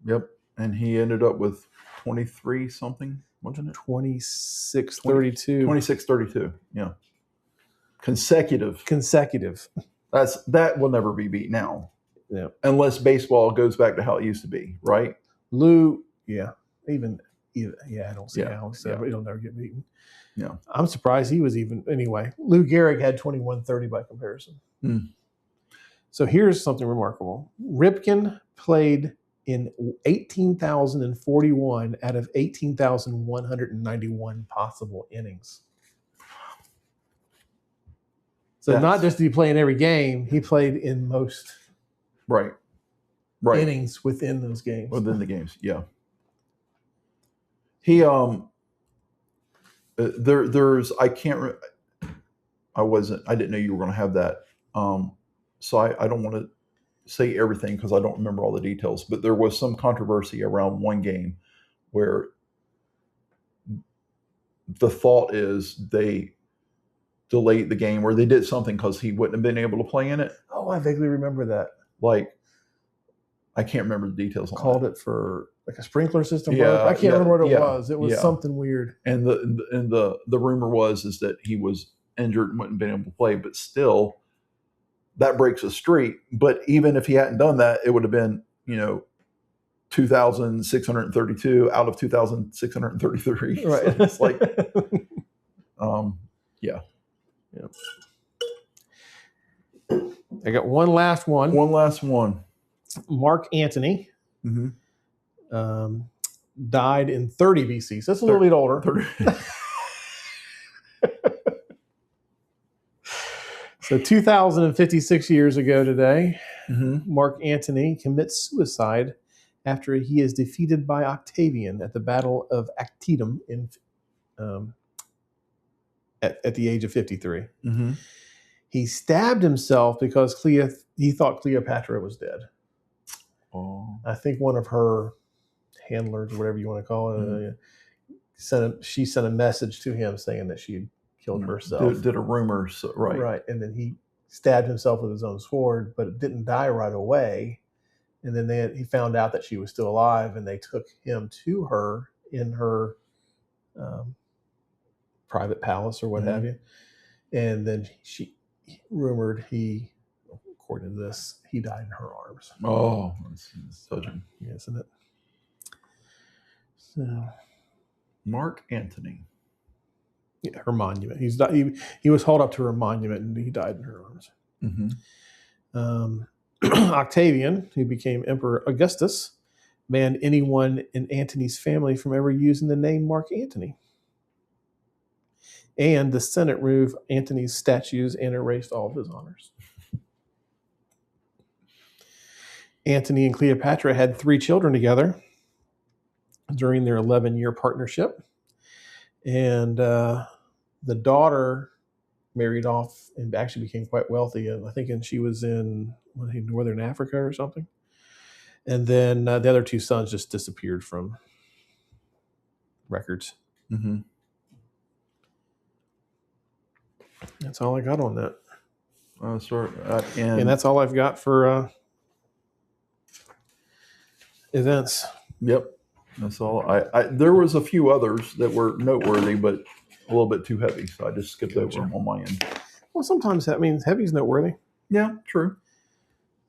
Yep. And he ended up with 23 something, wasn't it? 2632. 2632. Yeah. Consecutive. That will never be beat now. Yeah. Unless baseball goes back to how it used to be, right? Lou, I don't see how it'll never get beaten. Yeah. I'm surprised he was anyway. Lou Gehrig had 2130 by comparison. So here's something remarkable. Ripken played in 18,041 out of 18,191 possible innings. So not just did he play in every game, he played in most innings within those games. Within the games, yeah. He there's I didn't know you were going to have that. So I don't want to say everything because I don't remember all the details, but there was some controversy around one game where the thought is they delayed the game or they did something because he wouldn't have been able to play in it. Oh, I vaguely remember that. Like, I can't remember the details. Called it for like a sprinkler system. Yeah, I can't remember what it was. It was something weird. And the rumor was that he was injured and wouldn't have been able to play, but still, that breaks a streak. But even if he hadn't done that, it would have been 2,632 out of 2,633. Right. So it's like, I got one last one. Mark Antony died in 30 BC. So that's a little bit older. So 2,056 years ago today, Mark Antony commits suicide after he is defeated by Octavian at the Battle of Actium at the age of 53. He stabbed himself because he thought Cleopatra was dead. Oh. I think one of her handlers, or whatever you want to call it, she sent a message to him saying that she had killed herself. Did a rumor, right? Right, and then he stabbed himself with his own sword, but it didn't die right away. And then he found out that she was still alive, and they took him to her in her private palace or what have you. And then she rumored according to this, he died in her arms. Oh, that's touching. Isn't it? So, Mark Antony. Yeah, her monument. He was hauled up to her monument, and he died in her arms. Octavian, who became Emperor Augustus, banned anyone in Antony's family from ever using the name Mark Antony. And the Senate removed Antony's statues and erased all of his honors. Antony and Cleopatra had 3 children together during their 11-year partnership. And the daughter married off and actually became quite wealthy. And I think she was in Northern Africa or something. And then the other 2 sons just disappeared from records. That's all I got on that. And that's all I've got for events. Yep. That's all. There was a few others that were noteworthy, but a little bit too heavy, so I just skipped over them on my end. Well, sometimes that means heavy's noteworthy. Yeah, true.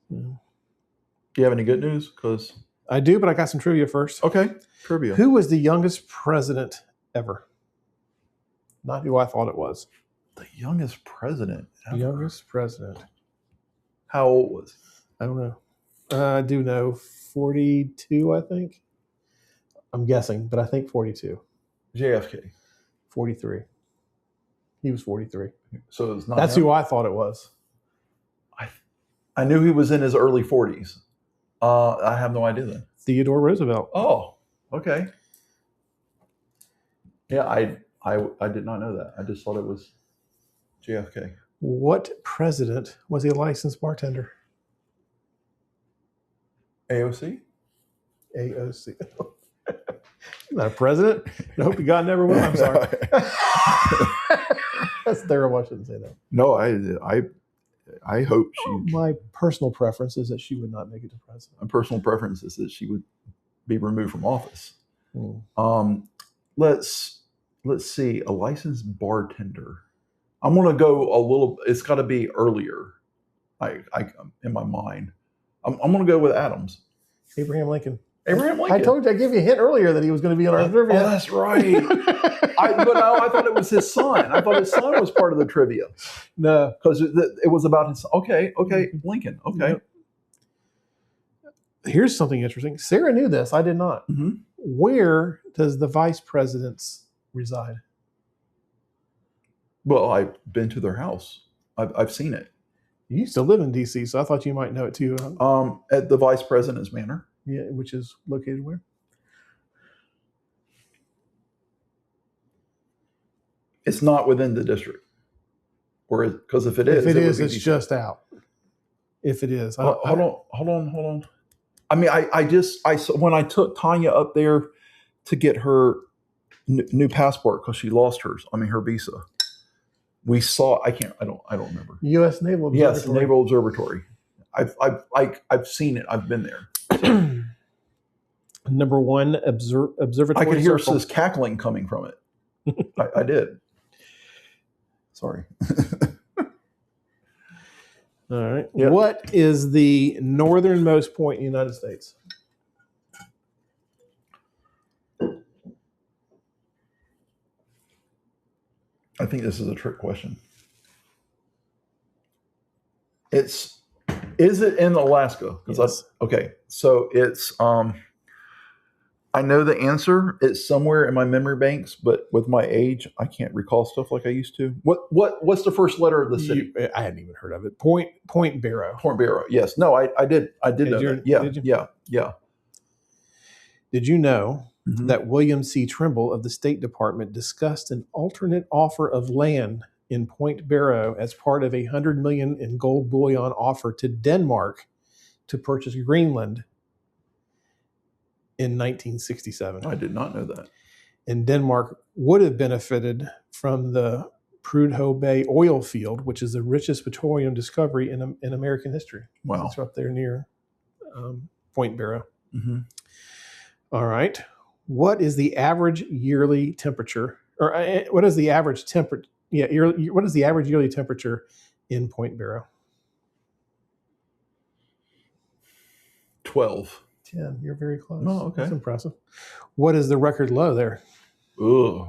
Yeah. Do you have any good news? Because I do, but I got some trivia first. Okay, trivia. Who was the youngest president ever? Not who I thought it was. The youngest president ever? Youngest president. How old was he? I don't know. I do know 42, I think. I'm guessing, but I think 42. JFK. 43. He was 43. So it's not. That's him? who I thought it was. I knew he was in his early 40s. I have no idea then. Theodore Roosevelt. Oh, okay. Yeah, I did not know that. I just thought it was JFK. What president was a licensed bartender? AOC? AOC. Not a president. I hope to God never will. I'm sorry. That's terrible. I shouldn't say that. No, I hope she. My personal preference is that she would not make it to president. My personal preference is that she would be removed from office. Let's see. A licensed bartender. I'm going to go a little. It's got to be earlier. I in my mind. I'm going to go with Adams. Abraham Lincoln. Abraham Lincoln. I told you, I gave you a hint earlier that he was going to be on our trivia. Oh, that's right. I thought it was his son. I thought his son was part of the trivia. No. Because it was about his son. Okay, Lincoln. Okay. Yep. Here's something interesting. Sarah knew this. I did not. Mm-hmm. Where does the vice presidents reside? Well, I've been to their house. I've seen it. You used to live in D.C., so I thought you might know it too. At the vice president's manor. Yeah, which is located where? It's not within the district. Or because if it is, it's just out. If it is, hold on. I mean, I when I took Tanya up there to get her new passport because she lost hers. I mean, her visa. We saw. I don't remember. U.S. Naval Observatory. Yes, Naval Observatory. I've seen it. I've been there. Number one observatory. I could hear this cackling coming from it. I did. Sorry. All right. Yep. What is the northernmost point in the United States? I think this is a trick question. Is it in Alaska? Yes. Okay. So it's I know the answer. It's somewhere in my memory banks, but with my age, I can't recall stuff like I used to. What's the first letter of the city? I hadn't even heard of it. Point Barrow. Point Barrow. Yes. No, I did know that. Yeah. Did you? Yeah. Did you know that William C. Trimble of the State Department discussed an alternate offer of land in Point Barrow as part of a $100 million in gold bullion offer to Denmark to purchase Greenland in 1967. I did not know that. And Denmark would have benefited from the Prudhoe Bay oil field, which is the richest petroleum discovery in American history. Wow. It's up there near Point Barrow. Mm-hmm. All right. What is the average yearly temperature, or what is the average temperature? Yeah, what is the average yearly temperature in Point Barrow? 12. 10. You're very close. Oh, okay. That's impressive. What is the record low there? Ugh.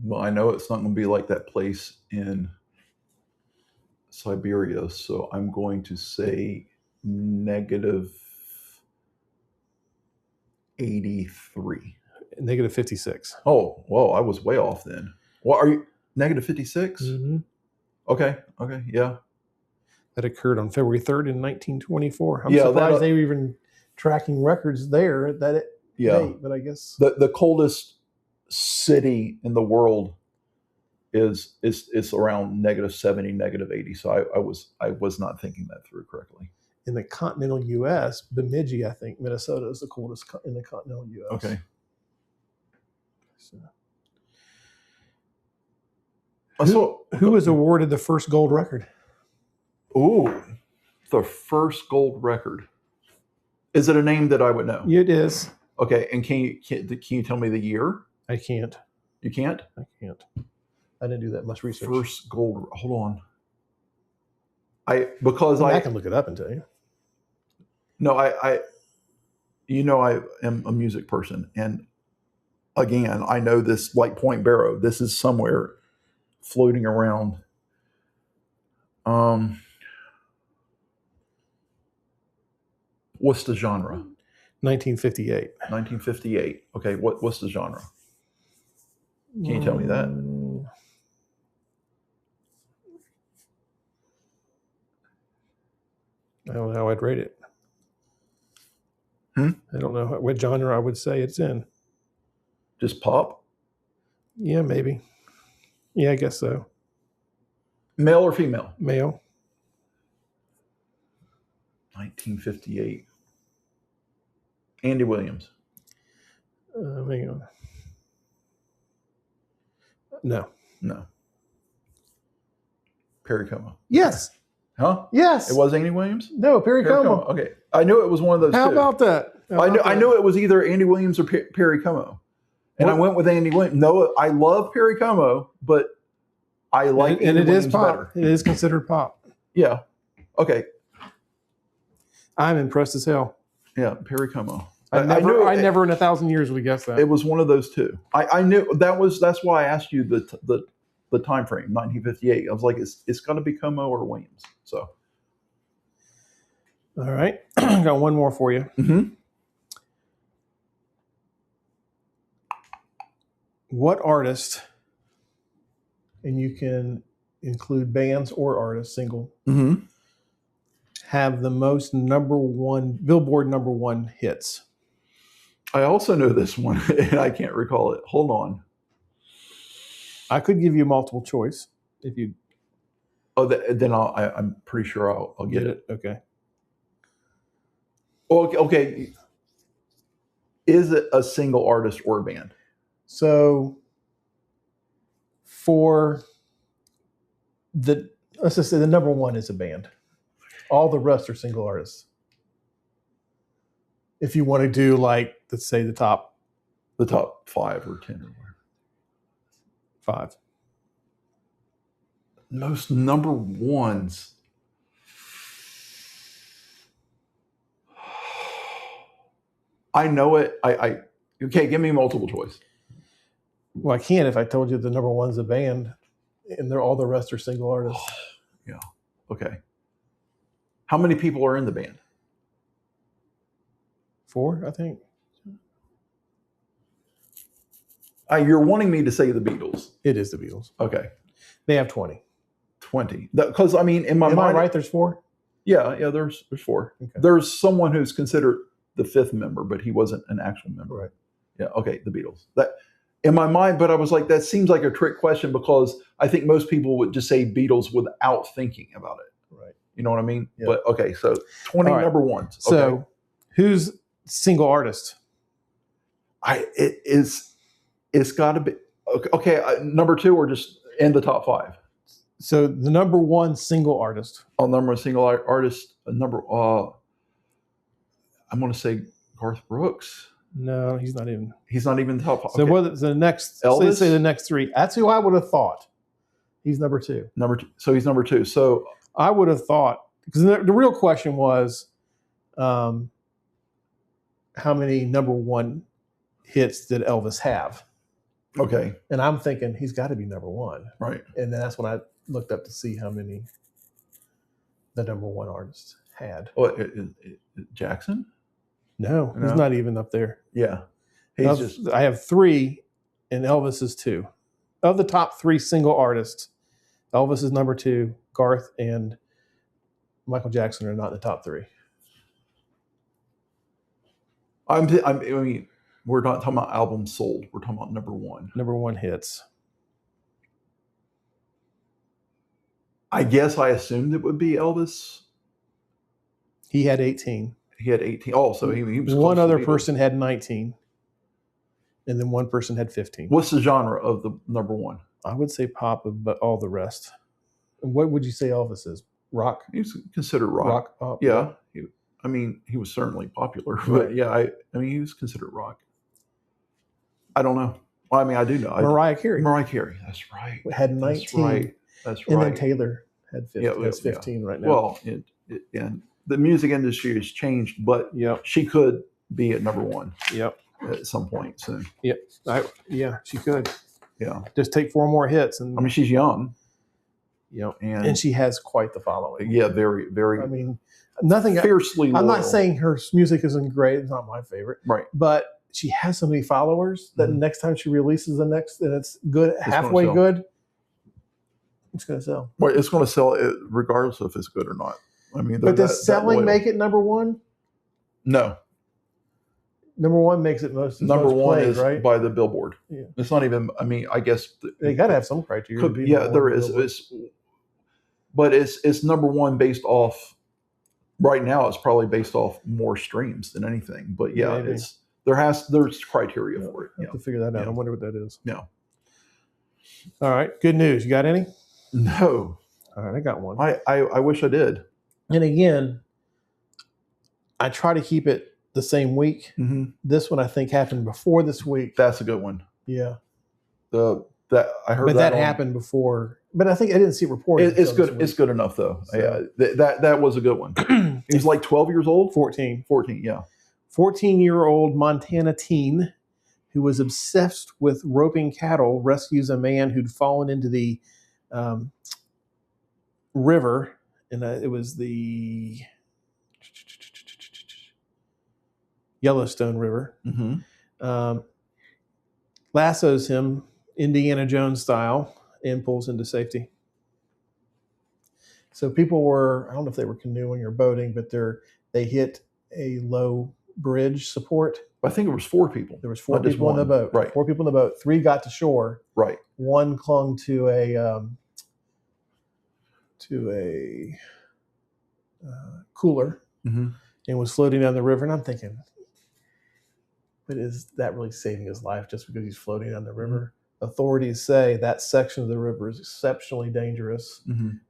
Well, I know it's not going to be like that place in Siberia, so I'm going to say negative 83. Negative 56. Oh, whoa, I was way off then. What are you? Negative 56? Mm-hmm. Okay, yeah. That occurred on February 3rd in 1924. I'm Yeah, surprised they were even tracking records there at that date, but I guess the coldest city in the world is around negative 70, negative 80. So I was not thinking that through correctly. in the continental U.S., Bemidji, I think, Minnesota is the coldest in the continental U.S. Okay. So, who was awarded the first gold record? Ooh, the first gold record. Is it a name that I would know? It is. Okay, and can you tell me the year? I can't. You can't? I can't. I didn't do that much research. First gold. Hold on. I can look it up and tell you. No, I am a music person, and again, I know this like Point Barrow. This is somewhere floating around. What's the genre? 1958. 1958. Okay, what's the genre? Can you tell me that? I don't know how I'd rate it. I don't know what genre I would say it's in. Just pop? Yeah, maybe. Yeah, I guess so. Male or female? Male. 1958. Andy Williams. Hang on. No. Perry Como. Yes. Huh? Yes. It was Andy Williams? No, Perry Como. Okay. I knew it was one of those How two. about that? I knew it was either Andy Williams or Perry Como. And I went with Andy Williams. No, I love Perry Como, but I like Andy Williams better. It is considered pop. Yeah. Okay. I'm impressed as hell. Yeah, Perry Como. I never in 1,000 years would have guessed that. It was one of those two. I knew that's why I asked you the time frame, 1958. I was like, it's got to be Como or Williams. So. All right. Got one more for you. Mm-hmm. What artist, and you can include bands or artists, single, have the most Billboard number one hits? I also know this one, and I can't recall it. Hold on. I could give you multiple choice if you. Oh, then I'm pretty sure I'll get it. Okay. Okay. Is it a single artist or a band? So, let's just say the number one is a band. All the rest are single artists. If you want to do let's say the top 5 or 10 or whatever. 5. Most number ones. I know it. Okay, give me multiple choice. Well, I can't if I told you the number one's a band and all the rest are single artists. Yeah. Okay. How many people are in the band? 4, I think. You're wanting me to say the Beatles. It is the Beatles. Okay. They have 20. 20. Because in my mind. Am I right? There's 4? Yeah, there's 4. Okay. There's someone who's considered the 5th member, but he wasn't an actual member. Right. Yeah, okay, the Beatles. That in my mind, but I was like, that seems like a trick question because I think most people would just say Beatles without thinking about it. Right. You know what I mean? Yep. But okay, so 20 number ones. Okay. So who's single artist? It's got to be Okay, number 2 or just in the top 5? So the number 1 single artist. Number 1 single artist. I'm going to say Garth Brooks. No, he's not even. He's not even top 5. So what's the next? Elvis? Say the next 3. That's who I would have thought. He's number 2. Number 2. So he's number 2. So I would have thought, because the real question was, how many number 1 hits did Elvis have? Okay. And I'm thinking he's got to be number 1. Right. And then that's when I looked up to see how many the number 1 artist had. Oh, Jackson? No, he's not even up there. Yeah. I have 3, and Elvis is 2. Of the top 3 single artists, Elvis is number 2. Garth and Michael Jackson are not in the top 3. I mean, we're not talking about albums sold. We're talking about number 1. Number 1 hits. I guess I assumed it would be Elvis. He had 18. He had 18. Oh, so he was one other person had 19. And then one person had 15. What's the genre of the number 1? I would say pop, but all the rest. And what would you say Elvis is? Rock? He was considered rock. Rock pop. Yeah. He was certainly popular, but yeah, I mean, he was considered rock. I don't know. Well, I mean, I do know. Mariah Carey. Mariah Carey. That's right. Had 19. That's right. That's right. And then Taylor had 15, has 15 right now. Well, and the music industry has changed, but she could be at number 1. Yep. At some point soon. Yep. Yeah, she could. Yeah. Just take 4 more hits. And I mean, she's young. Yep. And she has quite the following. Yeah, very, very. I mean, nothing fiercely loyal. I'm not saying her music isn't great. It's not my favorite. Right. But she has so many followers that next time she releases and it's good, halfway good, it's going to sell. Well, it's going to sell it regardless if it's good or not. I mean, but does selling make it number 1? No. Number 1 makes it most. Number 1 played, is right? by the Billboard. Yeah. It's not even. I mean, I guess they got to have some criteria. Yeah, there is. But it's number 1 based off. Right now, it's probably based off more streams than anything. But yeah, maybe. There's criteria for it. I have to figure that out. I wonder what that is. Yeah. All right. Good news. You got any? No. All right. I got one. I wish I did. And again, I try to keep it the same week. Mm-hmm. This one I think happened before this week. That's a good one. Yeah. That I heard. But that happened before. But I think I didn't see it reported. It's good. It's good enough though. So. Yeah. That was a good one. He's like 12 years old. 14. 14. Yeah. 14-year-old Montana teen who was obsessed with roping cattle rescues a man who'd fallen into the river, and it was the Yellowstone River. Mm-hmm. Lassos him Indiana Jones style and pulls into safety. So people were, I don't know if they were canoeing or boating, but they hit a low bridge support. I think it was 4 people. There was 4 people in the boat. Right. 4 people in the boat. 3 got to shore. Right. 1 clung to a cooler and was floating down the river. And I'm thinking, but is that really saving his life just because he's floating down the river? Authorities say that section of the river is exceptionally dangerous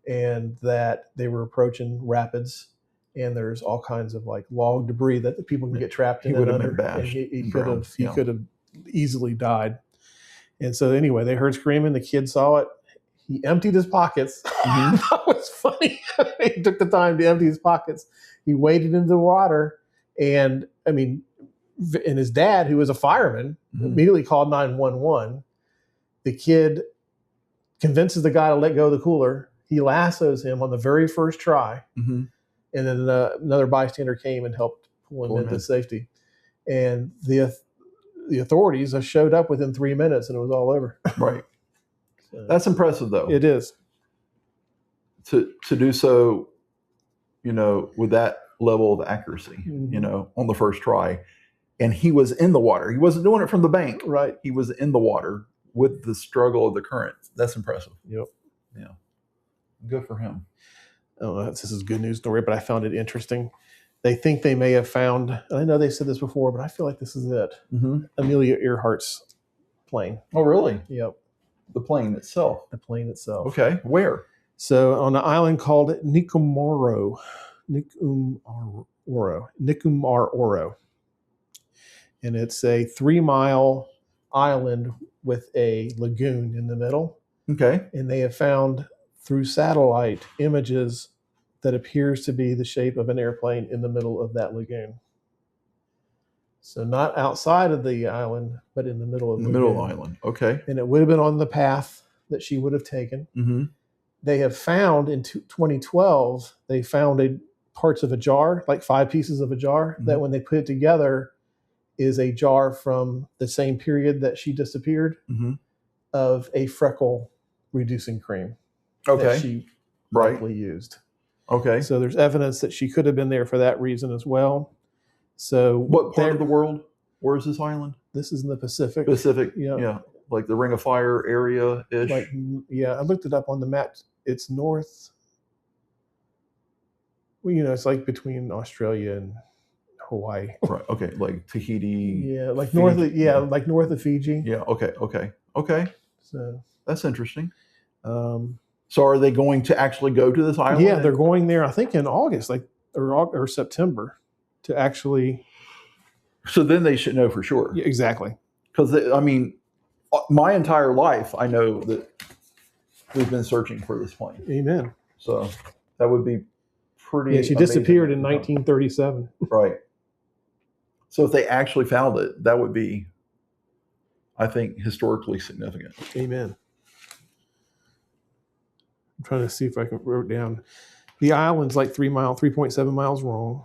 and that they were approaching rapids and there's all kinds of like log debris that the people can get trapped in. He would have been bashed. He could have easily died. And so anyway, they heard screaming. The kid saw it. He emptied his pockets. That was funny. He took the time to empty his pockets. He waded into the water. And I mean, and his dad, who was a fireman, immediately called 911. The kid convinces the guy to let go of the cooler. He lassos him on the very first try. And then another bystander came and helped pull him into safety. And the authorities showed up within 3 minutes and it was all over. Right. So, that's impressive, though. It is. To do so, with that level of accuracy, on the first try. And he was in the water. He wasn't doing it from the bank. Right. He was in the water with the struggle of the current. That's impressive. Yep. Yeah. Good for him. I don't know if this is good news story, but I found it interesting. They think they may have found, and I know they said this before, but I feel like this is it. Amelia Earhart's plane. Oh, really? Yep, The plane itself. the plane itself. Okay, where? So on an island called Nicomaroro, and it's a 3-mile island with a lagoon in the middle. Okay. And they have found through satellite images that appears to be the shape of an airplane in the middle of that lagoon. So not outside of the island, but in the middle of the middle of the island. Okay. And it would have been on the path that she would have taken. Mm-hmm. They have found in 2012, they found parts of a jar, like 5 pieces of a jar, that when they put it together is a jar from the same period that she disappeared of a freckle reducing cream that she likely used. Okay. So there's evidence that she could have been there for that reason as well. So what part of the world? Where is this island? This is in the Pacific. Yeah. Like the Ring of Fire area-ish? I looked it up on the map. It's north. Well, it's like between Australia and Hawaii. Right. Okay. Like Tahiti. Yeah, like Fiji. Like north of Fiji. Yeah. Okay. So that's interesting. So are they going to actually go to this island? Yeah, they're going there, I think in August, or September, to actually. So then they should know for sure. Yeah, exactly. Because my entire life, I know that we've been searching for this plane. Amen. So that would be pretty. Yeah, she disappeared in 1937. Right. So if they actually found it, that would be, I think, historically significant. Amen. I'm trying to see if I can wrote down. The island's like 3.7 miles long.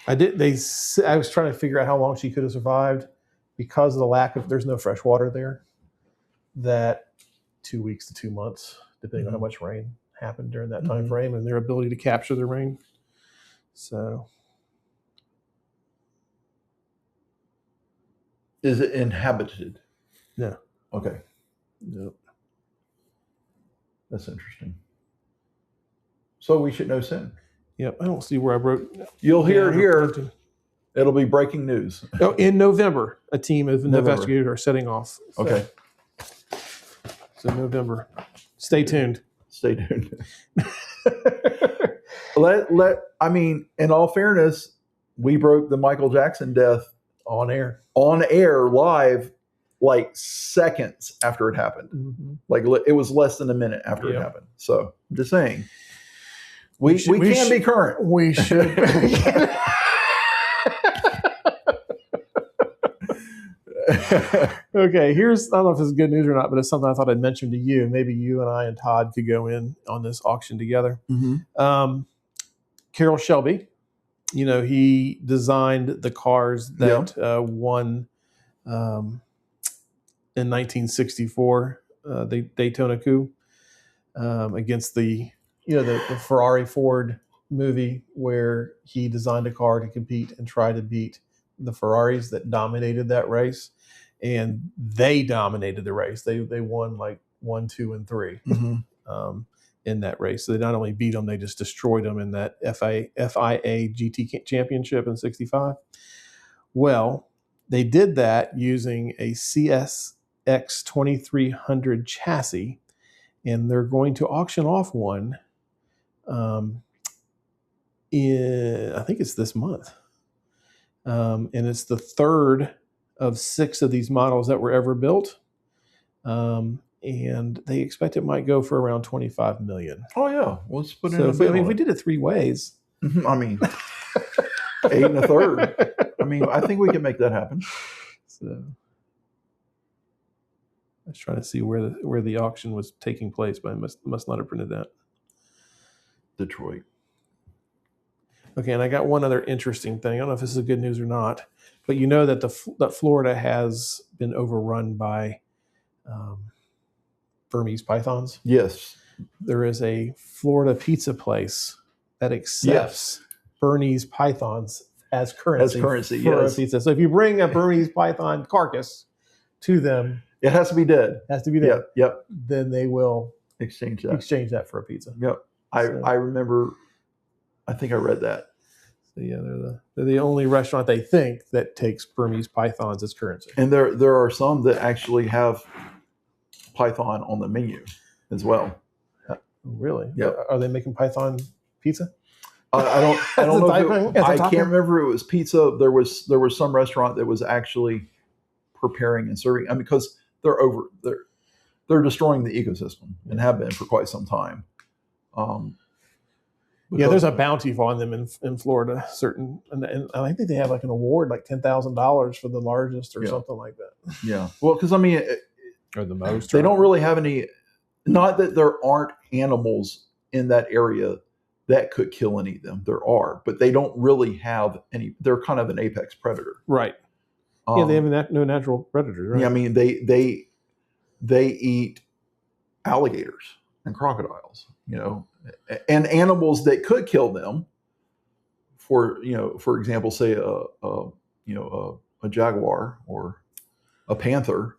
I was trying to figure out how long she could have survived because of the there's no fresh water there. That 2 weeks to 2 months, depending on how much rain happened during that time frame and their ability to capture the rain. So, is it inhabited? No. Okay. Nope. That's interesting. So we should know soon. Yep. I don't see where I wrote. You'll hear it here. It'll be breaking news. In November, a team of investigators are setting off. So. Okay. So November. Stay tuned. Stay tuned. In all fairness, we broke the Michael Jackson death on air live, like seconds after it happened. Mm-hmm. Like it was less than a minute after it happened. So I'm just saying, we can be current. We should. Okay, I don't know if this is good news or not, but it's something I thought I'd mention to you. Maybe you and I and Todd could go in on this auction together. Mm-hmm. Carroll Shelby, he designed the cars that won in 1964, the Daytona Coup, against the Ferrari Ford movie where he designed a car to compete and try to beat the Ferraris that dominated that race. And they dominated the race. They won like 1, 2, and 3 in that race. So they not only beat them, they just destroyed them in that FIA GT championship in 65. Well, they did that using a CSX 2300 chassis, and they're going to auction off one I think it's this month. And it's the third of 6 of these models that were ever built. And they expect it might go for around $25 million. Oh yeah. Let's put it in. If we did it 3 ways. 8 1/3. I think we can make that happen. So I was trying to see where the auction was taking place, but I must not have printed that. Detroit. Okay, and I got one other interesting thing. I don't know if this is good news or not, but you know that that Florida has been overrun by Burmese pythons? Yes. There is a Florida pizza place that accepts Burmese pythons as currency for a pizza. So if you bring a Burmese python carcass to them, it has to be dead. Yep. Then they will exchange that for a pizza. Yep. I remember. I think I read that. They're the only restaurant they think that takes Burmese pythons as currency. And there are some that actually have python on the menu as well. Really? Yeah. Are they making python pizza? I don't know. I can't remember if it was pizza. There was some restaurant that was actually preparing and serving. I mean, because they're destroying the ecosystem and have been for quite some time. There's a bounty on them in Florida. And I think they have like an award, like $10,000 for the largest or something like that. Yeah. Well, because I mean, or the most. They don't really have any. Not that there aren't animals in that area that could kill and eat them. There are, but they don't really have any. They're kind of an apex predator, right? They have no natural predators. Right? Yeah, I mean they eat alligators and crocodiles, and animals that could kill them. For example, say a jaguar or a panther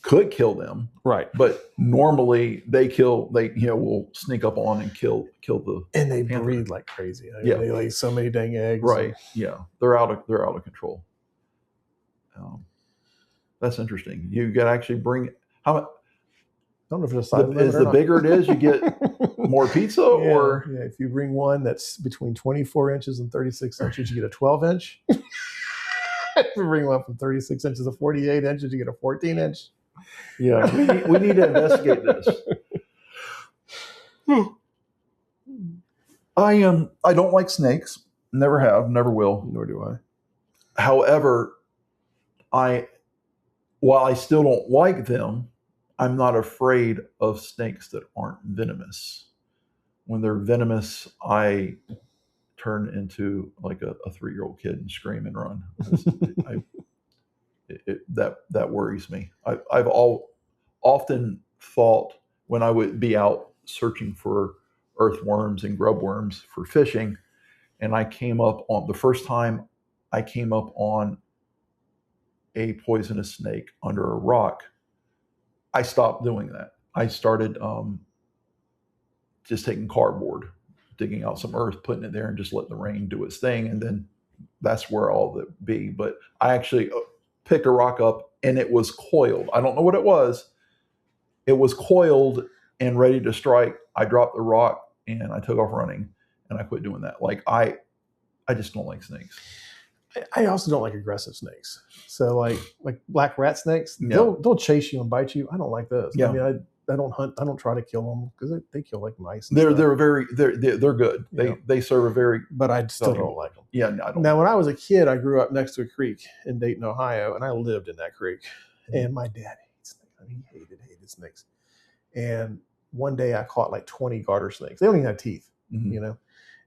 could kill them, right? But normally they will sneak up on and kill the. And they panther. Breed like crazy. They lay so many dang eggs. Right. Yeah, they're out of control. That's interesting. You got to actually bring how. I don't know if it's a is the bigger it is, you get more pizza, or if you bring one that's between 24 inches and 36 inches, you get a 12-inch. If you bring one from 36 inches to 48 inches, you get a 14-inch. Yeah, we need to investigate this. I don't like snakes. Never have, never will. Nor do I. However, while I still don't like them, I'm not afraid of snakes that aren't venomous. When they're venomous, I turn into like a 3-year-old kid and scream and run. That worries me. I've often thought when I would be out searching for earthworms and grubworms for fishing, and the first time I came up on a poisonous snake under a rock, I stopped doing that. I started just taking cardboard, digging out some earth, putting it there, and just letting the rain do its thing, and then that's where all that be. But I actually picked a rock up, and it was coiled. I don't know what it was. It was coiled and ready to strike. I dropped the rock, and I took off running, and I quit doing that. Like I just don't like snakes. I also don't like aggressive snakes. So like black rat snakes, they'll chase you and bite you. I don't like those. Yeah. I mean, I don't hunt. I don't try to kill them because they kill like mice. They're good. They serve a very. But I still don't like them. Yeah, I don't. Now, when I was a kid, I grew up next to a creek in Dayton, Ohio, and I lived in that creek. And my dad hates snakes. I mean, he hated snakes. And one day I caught like 20 garter snakes. They don't even have teeth,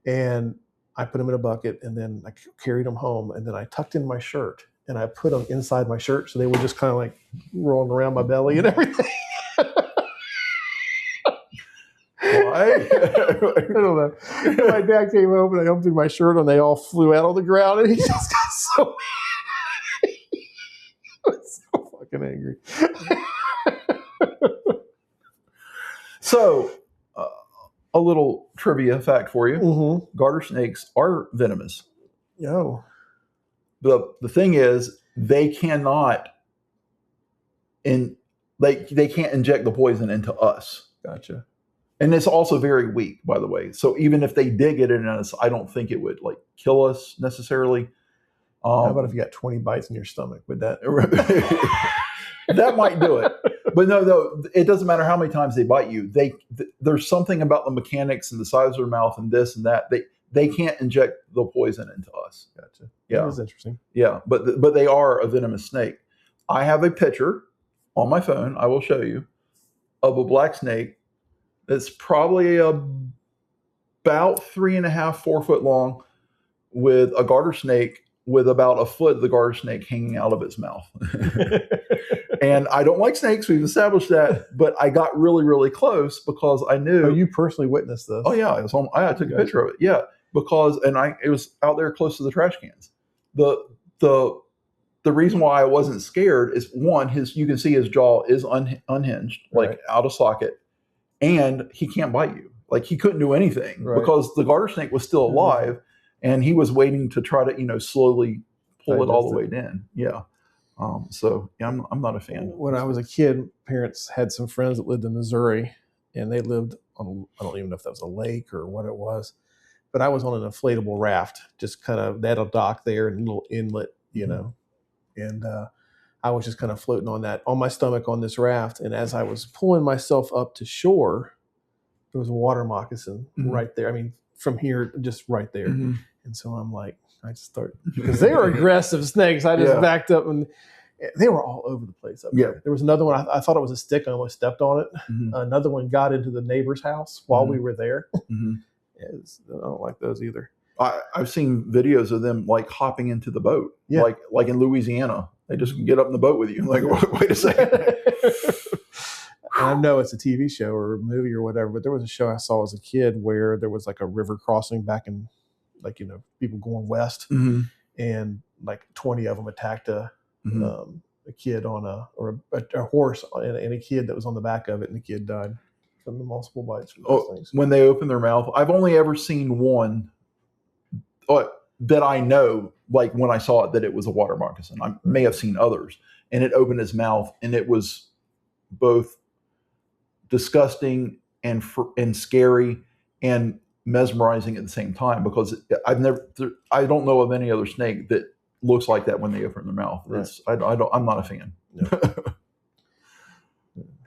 and I put them in a bucket, and then I carried them home, and then I tucked in my shirt, and I put them inside my shirt, so they were just kind of like rolling around my belly and everything. Why? I don't know. And my dad came home, and I emptied my shirt, and they all flew out on the ground, and he just got so he was so fucking angry. So, a little trivia fact for you. Mm-hmm. Garter snakes are venomous. No. The thing is, they cannot they can't inject the poison into us. Gotcha. And it's also very weak, by the way. So even if they did get it in us, I don't think it would like kill us necessarily. How about if you got 20 bites in your stomach? Would that that might do it? But no, it doesn't matter how many times they bite you. There's something about the mechanics and the size of their mouth and this and that. They can't inject the poison into us. Gotcha. Yeah, that is interesting. Yeah, but they are a venomous snake. I have a picture on my phone. I will show you of a black snake that's probably about 3.5, 4 foot long, with a garter snake with about a foot of the garter snake hanging out of its mouth. And I don't like snakes. We've established that, but I got really, really close because I knew. Oh, you personally witnessed this? Oh yeah, I took a picture of it. Yeah, because it was out there close to the trash cans. The reason why I wasn't scared is one, you can see his jaw is unhinged, like out of socket, and he can't bite you. Like he couldn't do anything because the garter snake was still alive, and he was waiting to try to slowly pull it all the way Digest in. Yeah. So yeah, I'm not a fan. When I was a kid, parents had some friends that lived in Missouri, and they lived on, I don't even know if that was a lake or what it was, but I was on an inflatable raft, just kind of, they had a dock there and a little inlet, and I was just kind of floating on that, on my stomach on this raft. And as I was pulling myself up to shore, there was a water moccasin right there. I mean, from here, just right there. And so I'm like, I just start, because they were aggressive snakes. I just backed up, and they were all over the place up there. There was another one. I thought it was a stick. I almost stepped on it. Another one got into the neighbor's house while we were there. I don't like those either. I've seen videos of them like hopping into the boat, like in Louisiana. They just get up in the boat with you. Like, wait a second. I know it's a TV show or a movie or whatever, but there was a show I saw as a kid where there was like a river crossing back in, like, people going west, and like 20 of them attacked a kid on a horse and a kid that was on the back of it, and the kid died from the multiple bites from those things. When they open their mouth, I've only ever seen one that I know, like when I saw it, that it was a water moccasin. I may have seen others, and it opened its mouth, and it was both disgusting and scary and mesmerizing at the same time, because I don't know of any other snake that looks like that when they open their mouth. Right. I'm not a fan. No.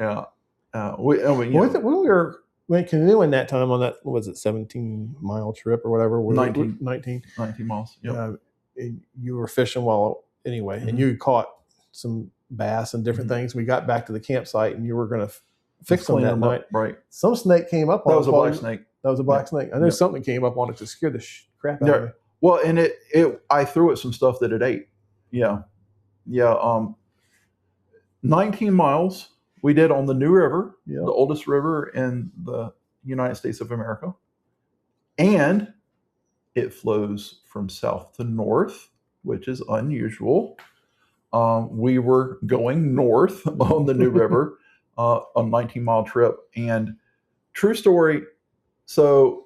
Yeah. When we were canoeing that time on that, what was it, 17-mile trip or whatever? 19 miles. Yep. You were fishing and you caught some bass and different things. We got back to the campsite, and you were going to fix them that night. Right. Some snake came up on it. That was a black snake. That was a black snake. I know something came up on it to scare the crap out of me. Well, and I threw it some stuff that it ate. Yeah. 19 miles we did on the New River, the oldest river in the United States of America. And it flows from south to north, which is unusual. We were going north on the New River on a 19-mile trip. And true story, so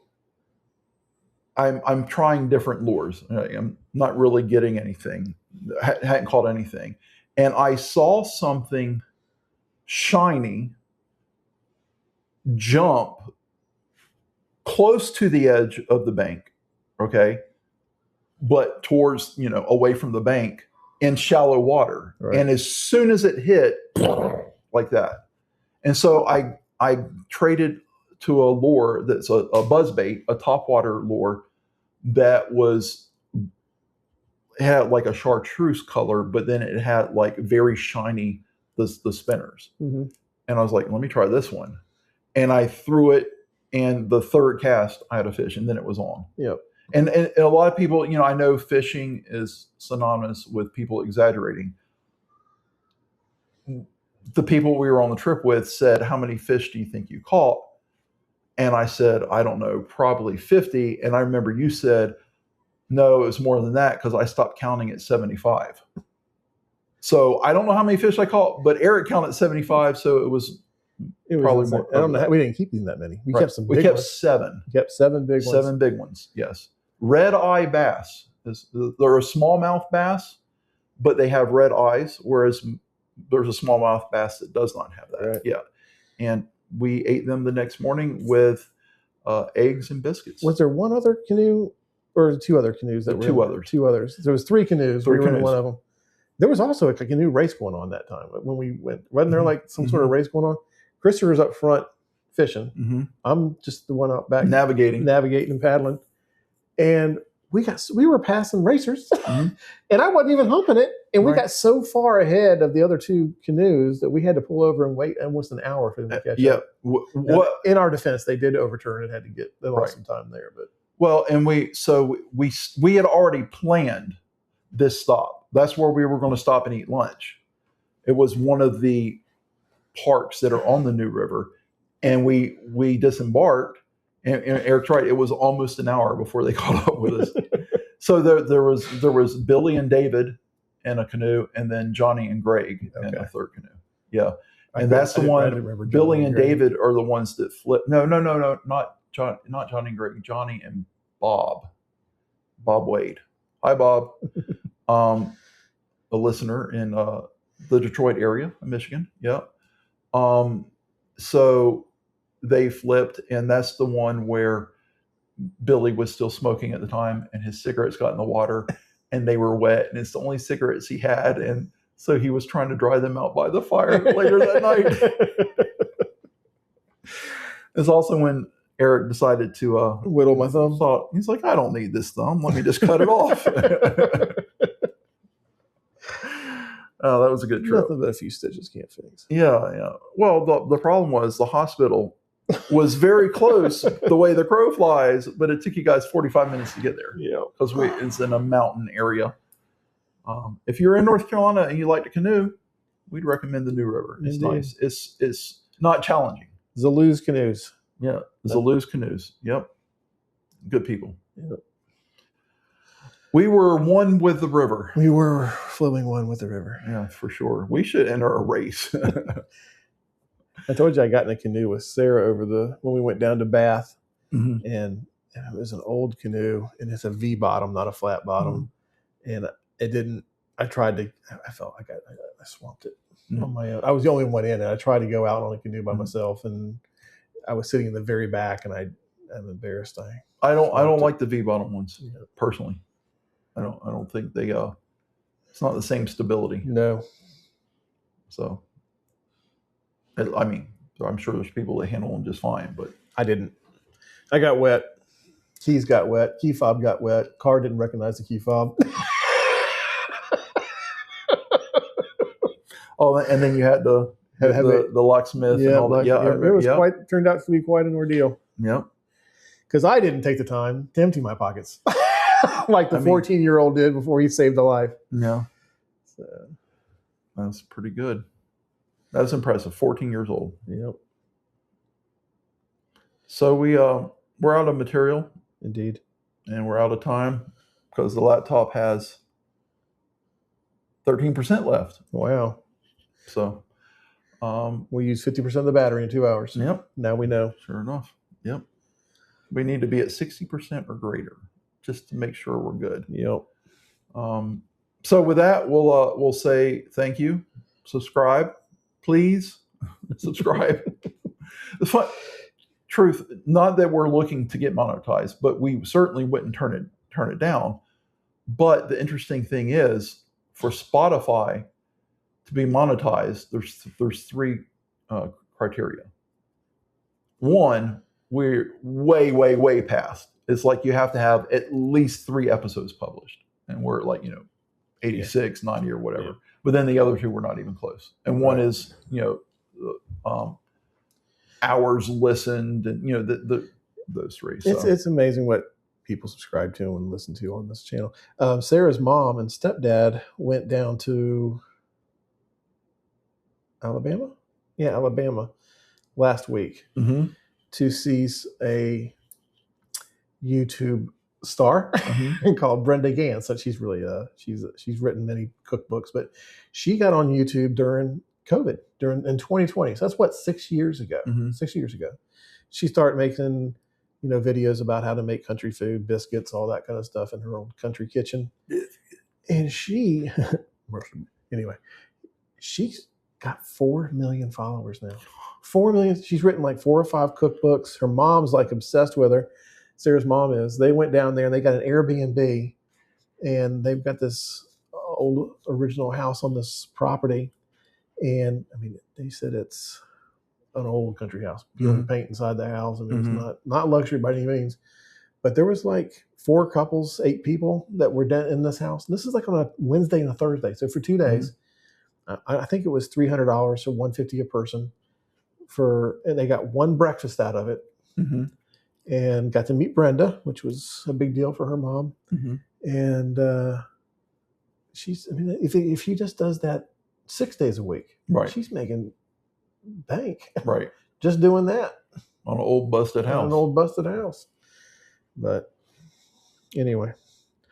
I'm trying different lures. I'm not really getting anything. Hadn't caught anything. And I saw something shiny jump close to the edge of the bank, okay? But towards, away from the bank in shallow water. Right. And as soon as it hit, like that. And so I traded to a lure that's a buzzbait, a topwater lure that had like a chartreuse color, but then it had like very shiny the spinners. And I was like, let me try this one. And I threw it, and the third cast I had a fish, and then it was on. Yep. And a lot of people, I know fishing is synonymous with people exaggerating. The people we were on the trip with said, how many fish do you think you caught? And I said, I don't know, probably 50. And I remember you said, no, it was more than that, because I stopped counting at 75. So I don't know how many fish I caught, but Eric counted 75. So it was probably more. I don't know. We didn't keep that many. We kept some big ones. We kept 7. We kept 7 big ones. 7 big ones, yes. Red eye bass. They're a smallmouth bass, but they have red eyes, whereas there's a smallmouth bass that does not have that. Right. Yeah. And we ate them the next morning with eggs and biscuits. Was there one other canoe, or 2 other canoes? Two others. There was 3 canoes. 3 we were canoes. in one of them. There was also a canoe race going on that time when we went. Wasn't there like some sort of race going on? Christopher's up front fishing. I'm just the one out back navigating and paddling. And we were passing racers, and I wasn't even humping it. And we got so far ahead of the other 2 canoes that we had to pull over and wait almost an hour for them to catch up. What in our defense, they did overturn and had to they lost some time there. But and we had already planned this stop. That's where we were going to stop and eat lunch. It was one of the parks that are on the New River, and we disembarked. And Eric's right; it was almost an hour before they caught up with us. So there was Billy and David in a canoe, and then Johnny and Greg in a third canoe. Yeah, and that's the one. Billy and David are the ones that flip. No, not Johnny and Greg. Johnny and Bob Bob Wade. Hi, Bob. A listener in the Detroit area of Michigan. Yeah. So they flipped, and that's the one where Billy was still smoking at the time, and his cigarettes got in the water, and they were wet, and it's the only cigarettes he had, and so he was trying to dry them out by the fire later that night. It's also when Eric decided to whittle my thumb. He's like, I don't need this thumb. Let me just cut it off. Oh, that was a good trip. Nothing but a few stitches can't fix. Yeah. Well, the problem was the hospital was very close the way the crow flies, but it took you guys 45 minutes to get there. Yeah. Because it's in a mountain area. If you're in North Carolina and you like to canoe, we'd recommend the New River. It's nice. It's not challenging. Zaluz canoes. Yeah. Zaluz canoes. Yep. Good people. Yep. We were one with the river. We were flowing one with the river. Yeah, for sure. We should enter a race. I told you I got in a canoe with Sarah when we went down to Bath, mm-hmm. and it was an old canoe, and it's a V bottom, not a flat bottom. Mm-hmm. And I felt like I swamped it on my own. I was the only one in, and I tried to go out on a canoe by myself, and I was sitting in the very back, and I'm embarrassed. I don't like the V bottom ones personally. I don't think they it's not the same stability. No. So I mean, I'm sure there's people that handle them just fine, but I didn't. I got wet. Keys got wet. Key fob got wet. Car didn't recognize the key fob. Oh, and then you had the locksmith. Yeah, and all that. It was turned out to be quite an ordeal. Yep. Because I didn't take the time to empty my pockets like the 14-year-old did before he saved a life. Yeah. So that's pretty good. That's impressive. 14 years old. Yep. So we're out of material. Indeed. And we're out of time because the laptop has 13% left. Wow. So we use 50% of the battery in 2 hours. Yep. Now we know. Sure enough. Yep. We need to be at 60% or greater just to make sure we're good. Yep. So with that, we'll say thank you. Subscribe, please. Subscribe. Truth, not that we're looking to get monetized, but we certainly wouldn't turn it down. But the interesting thing is, for Spotify to be monetized, there's three criteria. One, we're way past. It's like you have to have at least 3 episodes published, and we're like 86, 90 or whatever. Yeah. But then the other two were not even close. And one is hours listened, and those three. So. It's amazing what people subscribe to and listen to on this channel. Sarah's mom and stepdad went down to Alabama last week to see a YouTube star called Brenda Gans. So she's really she's written many cookbooks, but she got on YouTube during COVID in 2020. So that's 6 years ago. 6 years ago, she started making videos about how to make country food, biscuits, all that kind of stuff in her own country kitchen. And she, anyway, she's got 4 million followers now. 4 million. She's written like 4 or 5 cookbooks. Her mom's like obsessed with her. Sarah's mom is. They went down there and they got an Airbnb, and they've got this old original house on this property. And I mean, they said it's an old country house, peeling paint inside the house. I mean, it's not luxury by any means, but there was like 4 couples, 8 people that were in this house. And this is like on a Wednesday and a Thursday. So for 2 days, I think it was $300, so $150 a person and they got 1 breakfast out of it and got to meet Brenda, which was a big deal for her mom. And if she just does that 6 days a week, right, she's making bank, right, just doing that on an old busted house. But anyway,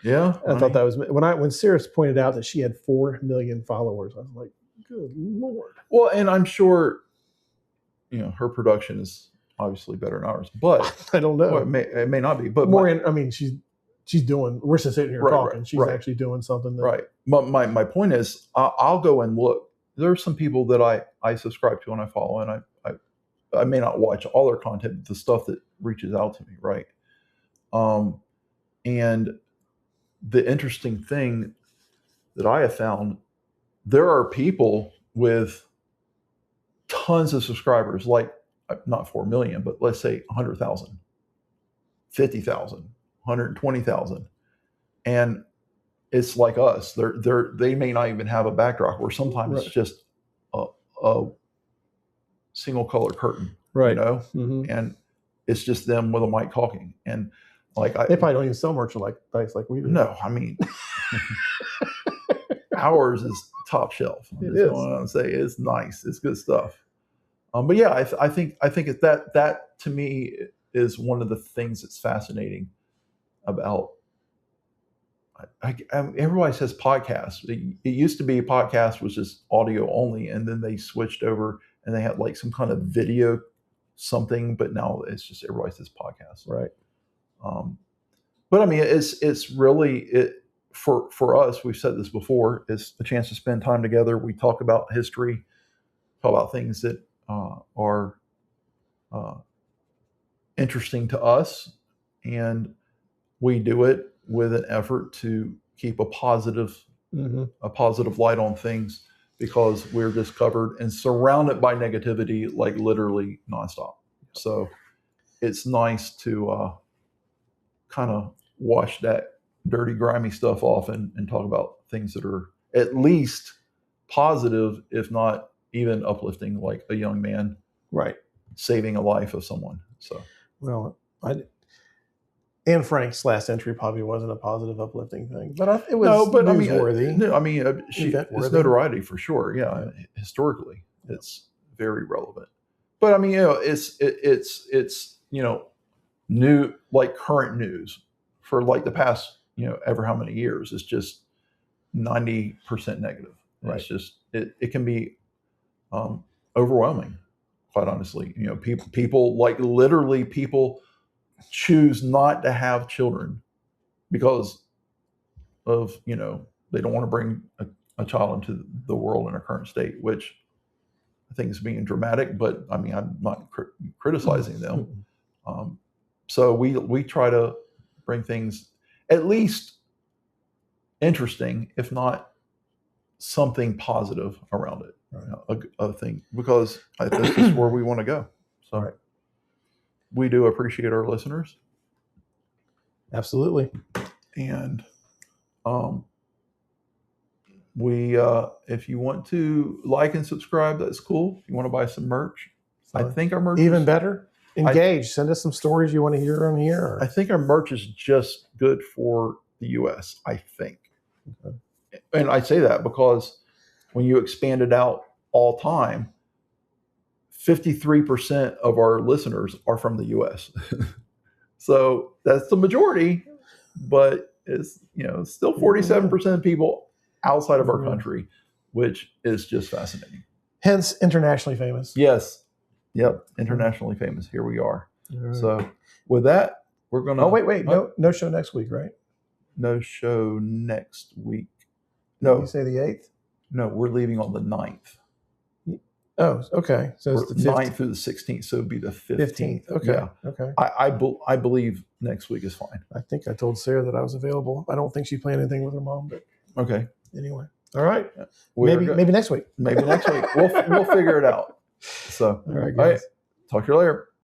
yeah, I thought that was when Sarah pointed out that she had 4 million followers. I was like, good Lord. Well, and I'm sure her production is obviously better than ours, but I don't know. Well, it may not be, but more. She's she's doing. We're just sitting here Right, talking. right, She's right. actually doing something. That, Right. My point is, I'll go and look. There are some people that I subscribe to and I follow, and I may not watch all their content, but the stuff that reaches out to me, right? And the interesting thing that I have found, there are people with tons of subscribers, like not 4 million, but let's say 100,000, 50,000, 120,000. And it's like us. They may not even have a backdrop, or sometimes Right. it's just a single color curtain, right. you know, Mm-hmm. and it's just them with a mic talking. And like They probably don't even sell merchandise like we do. No, I mean, ours is top shelf. It That's is. what I'm saying. It's nice. It's good stuff. But yeah, I think it's that to me is one of the things that's fascinating about. Everybody says podcasts. It used to be a podcast was just audio only, and then they switched over and they had like some kind of video something. But now it's just everybody says podcast. Right. But I mean, it's really for us. We've said this before. It's a chance to spend time together. We talk about history, talk about things that are interesting to us, and we do it with an effort to keep a positive light on things, because we're just covered and surrounded by negativity, like literally nonstop. So it's nice to kind of wash that dirty, grimy stuff off and talk about things that are at least positive, if not even uplifting, like a young man right saving a life of someone. So, well, Anne Frank's last entry probably wasn't a positive, uplifting thing, but it was newsworthy. I mean, it's notoriety for sure. Yeah, historically, it's very relevant. But I mean, it's new, like current news for like the past ever how many years. It's just 90% negative. Right. It's just it can be overwhelming, quite honestly. People like literally people choose not to have children because of they don't want to bring a child into the world in a current state, which I think is being dramatic, but I mean, I'm not criticizing them. So we try to bring things at least interesting, if not something positive around it. Right. A thing, because this is where we want to go. So right. We do appreciate our listeners. Absolutely. And we if you want to like and subscribe, that's cool. If you want to buy some merch, I think our merch even better. Engage. Send us some stories you want to hear on here. I think our merch is just good for the US, I think. Okay. And I say that because when you expand it out all time, 53% of our listeners are from the US. So that's the majority, but it's still 47% of people outside of our country, which is just fascinating. Hence internationally famous. Yes. Yep. Internationally famous. Here we are. Right. So with that, we're gonna wait. No show next week, right? No show next week. No. You say the 8th? No, we're leaving on the 9th. Oh, okay. So it's the 9th through the 16th, so it'd be the 15th. Okay. Yeah. Okay. I believe next week is fine. I think I told Sarah that I was available. I don't think she planned anything with her mom, but okay. Anyway. All right. Maybe next week. Maybe next week. We'll figure it out. So all right, guys. Talk to you later.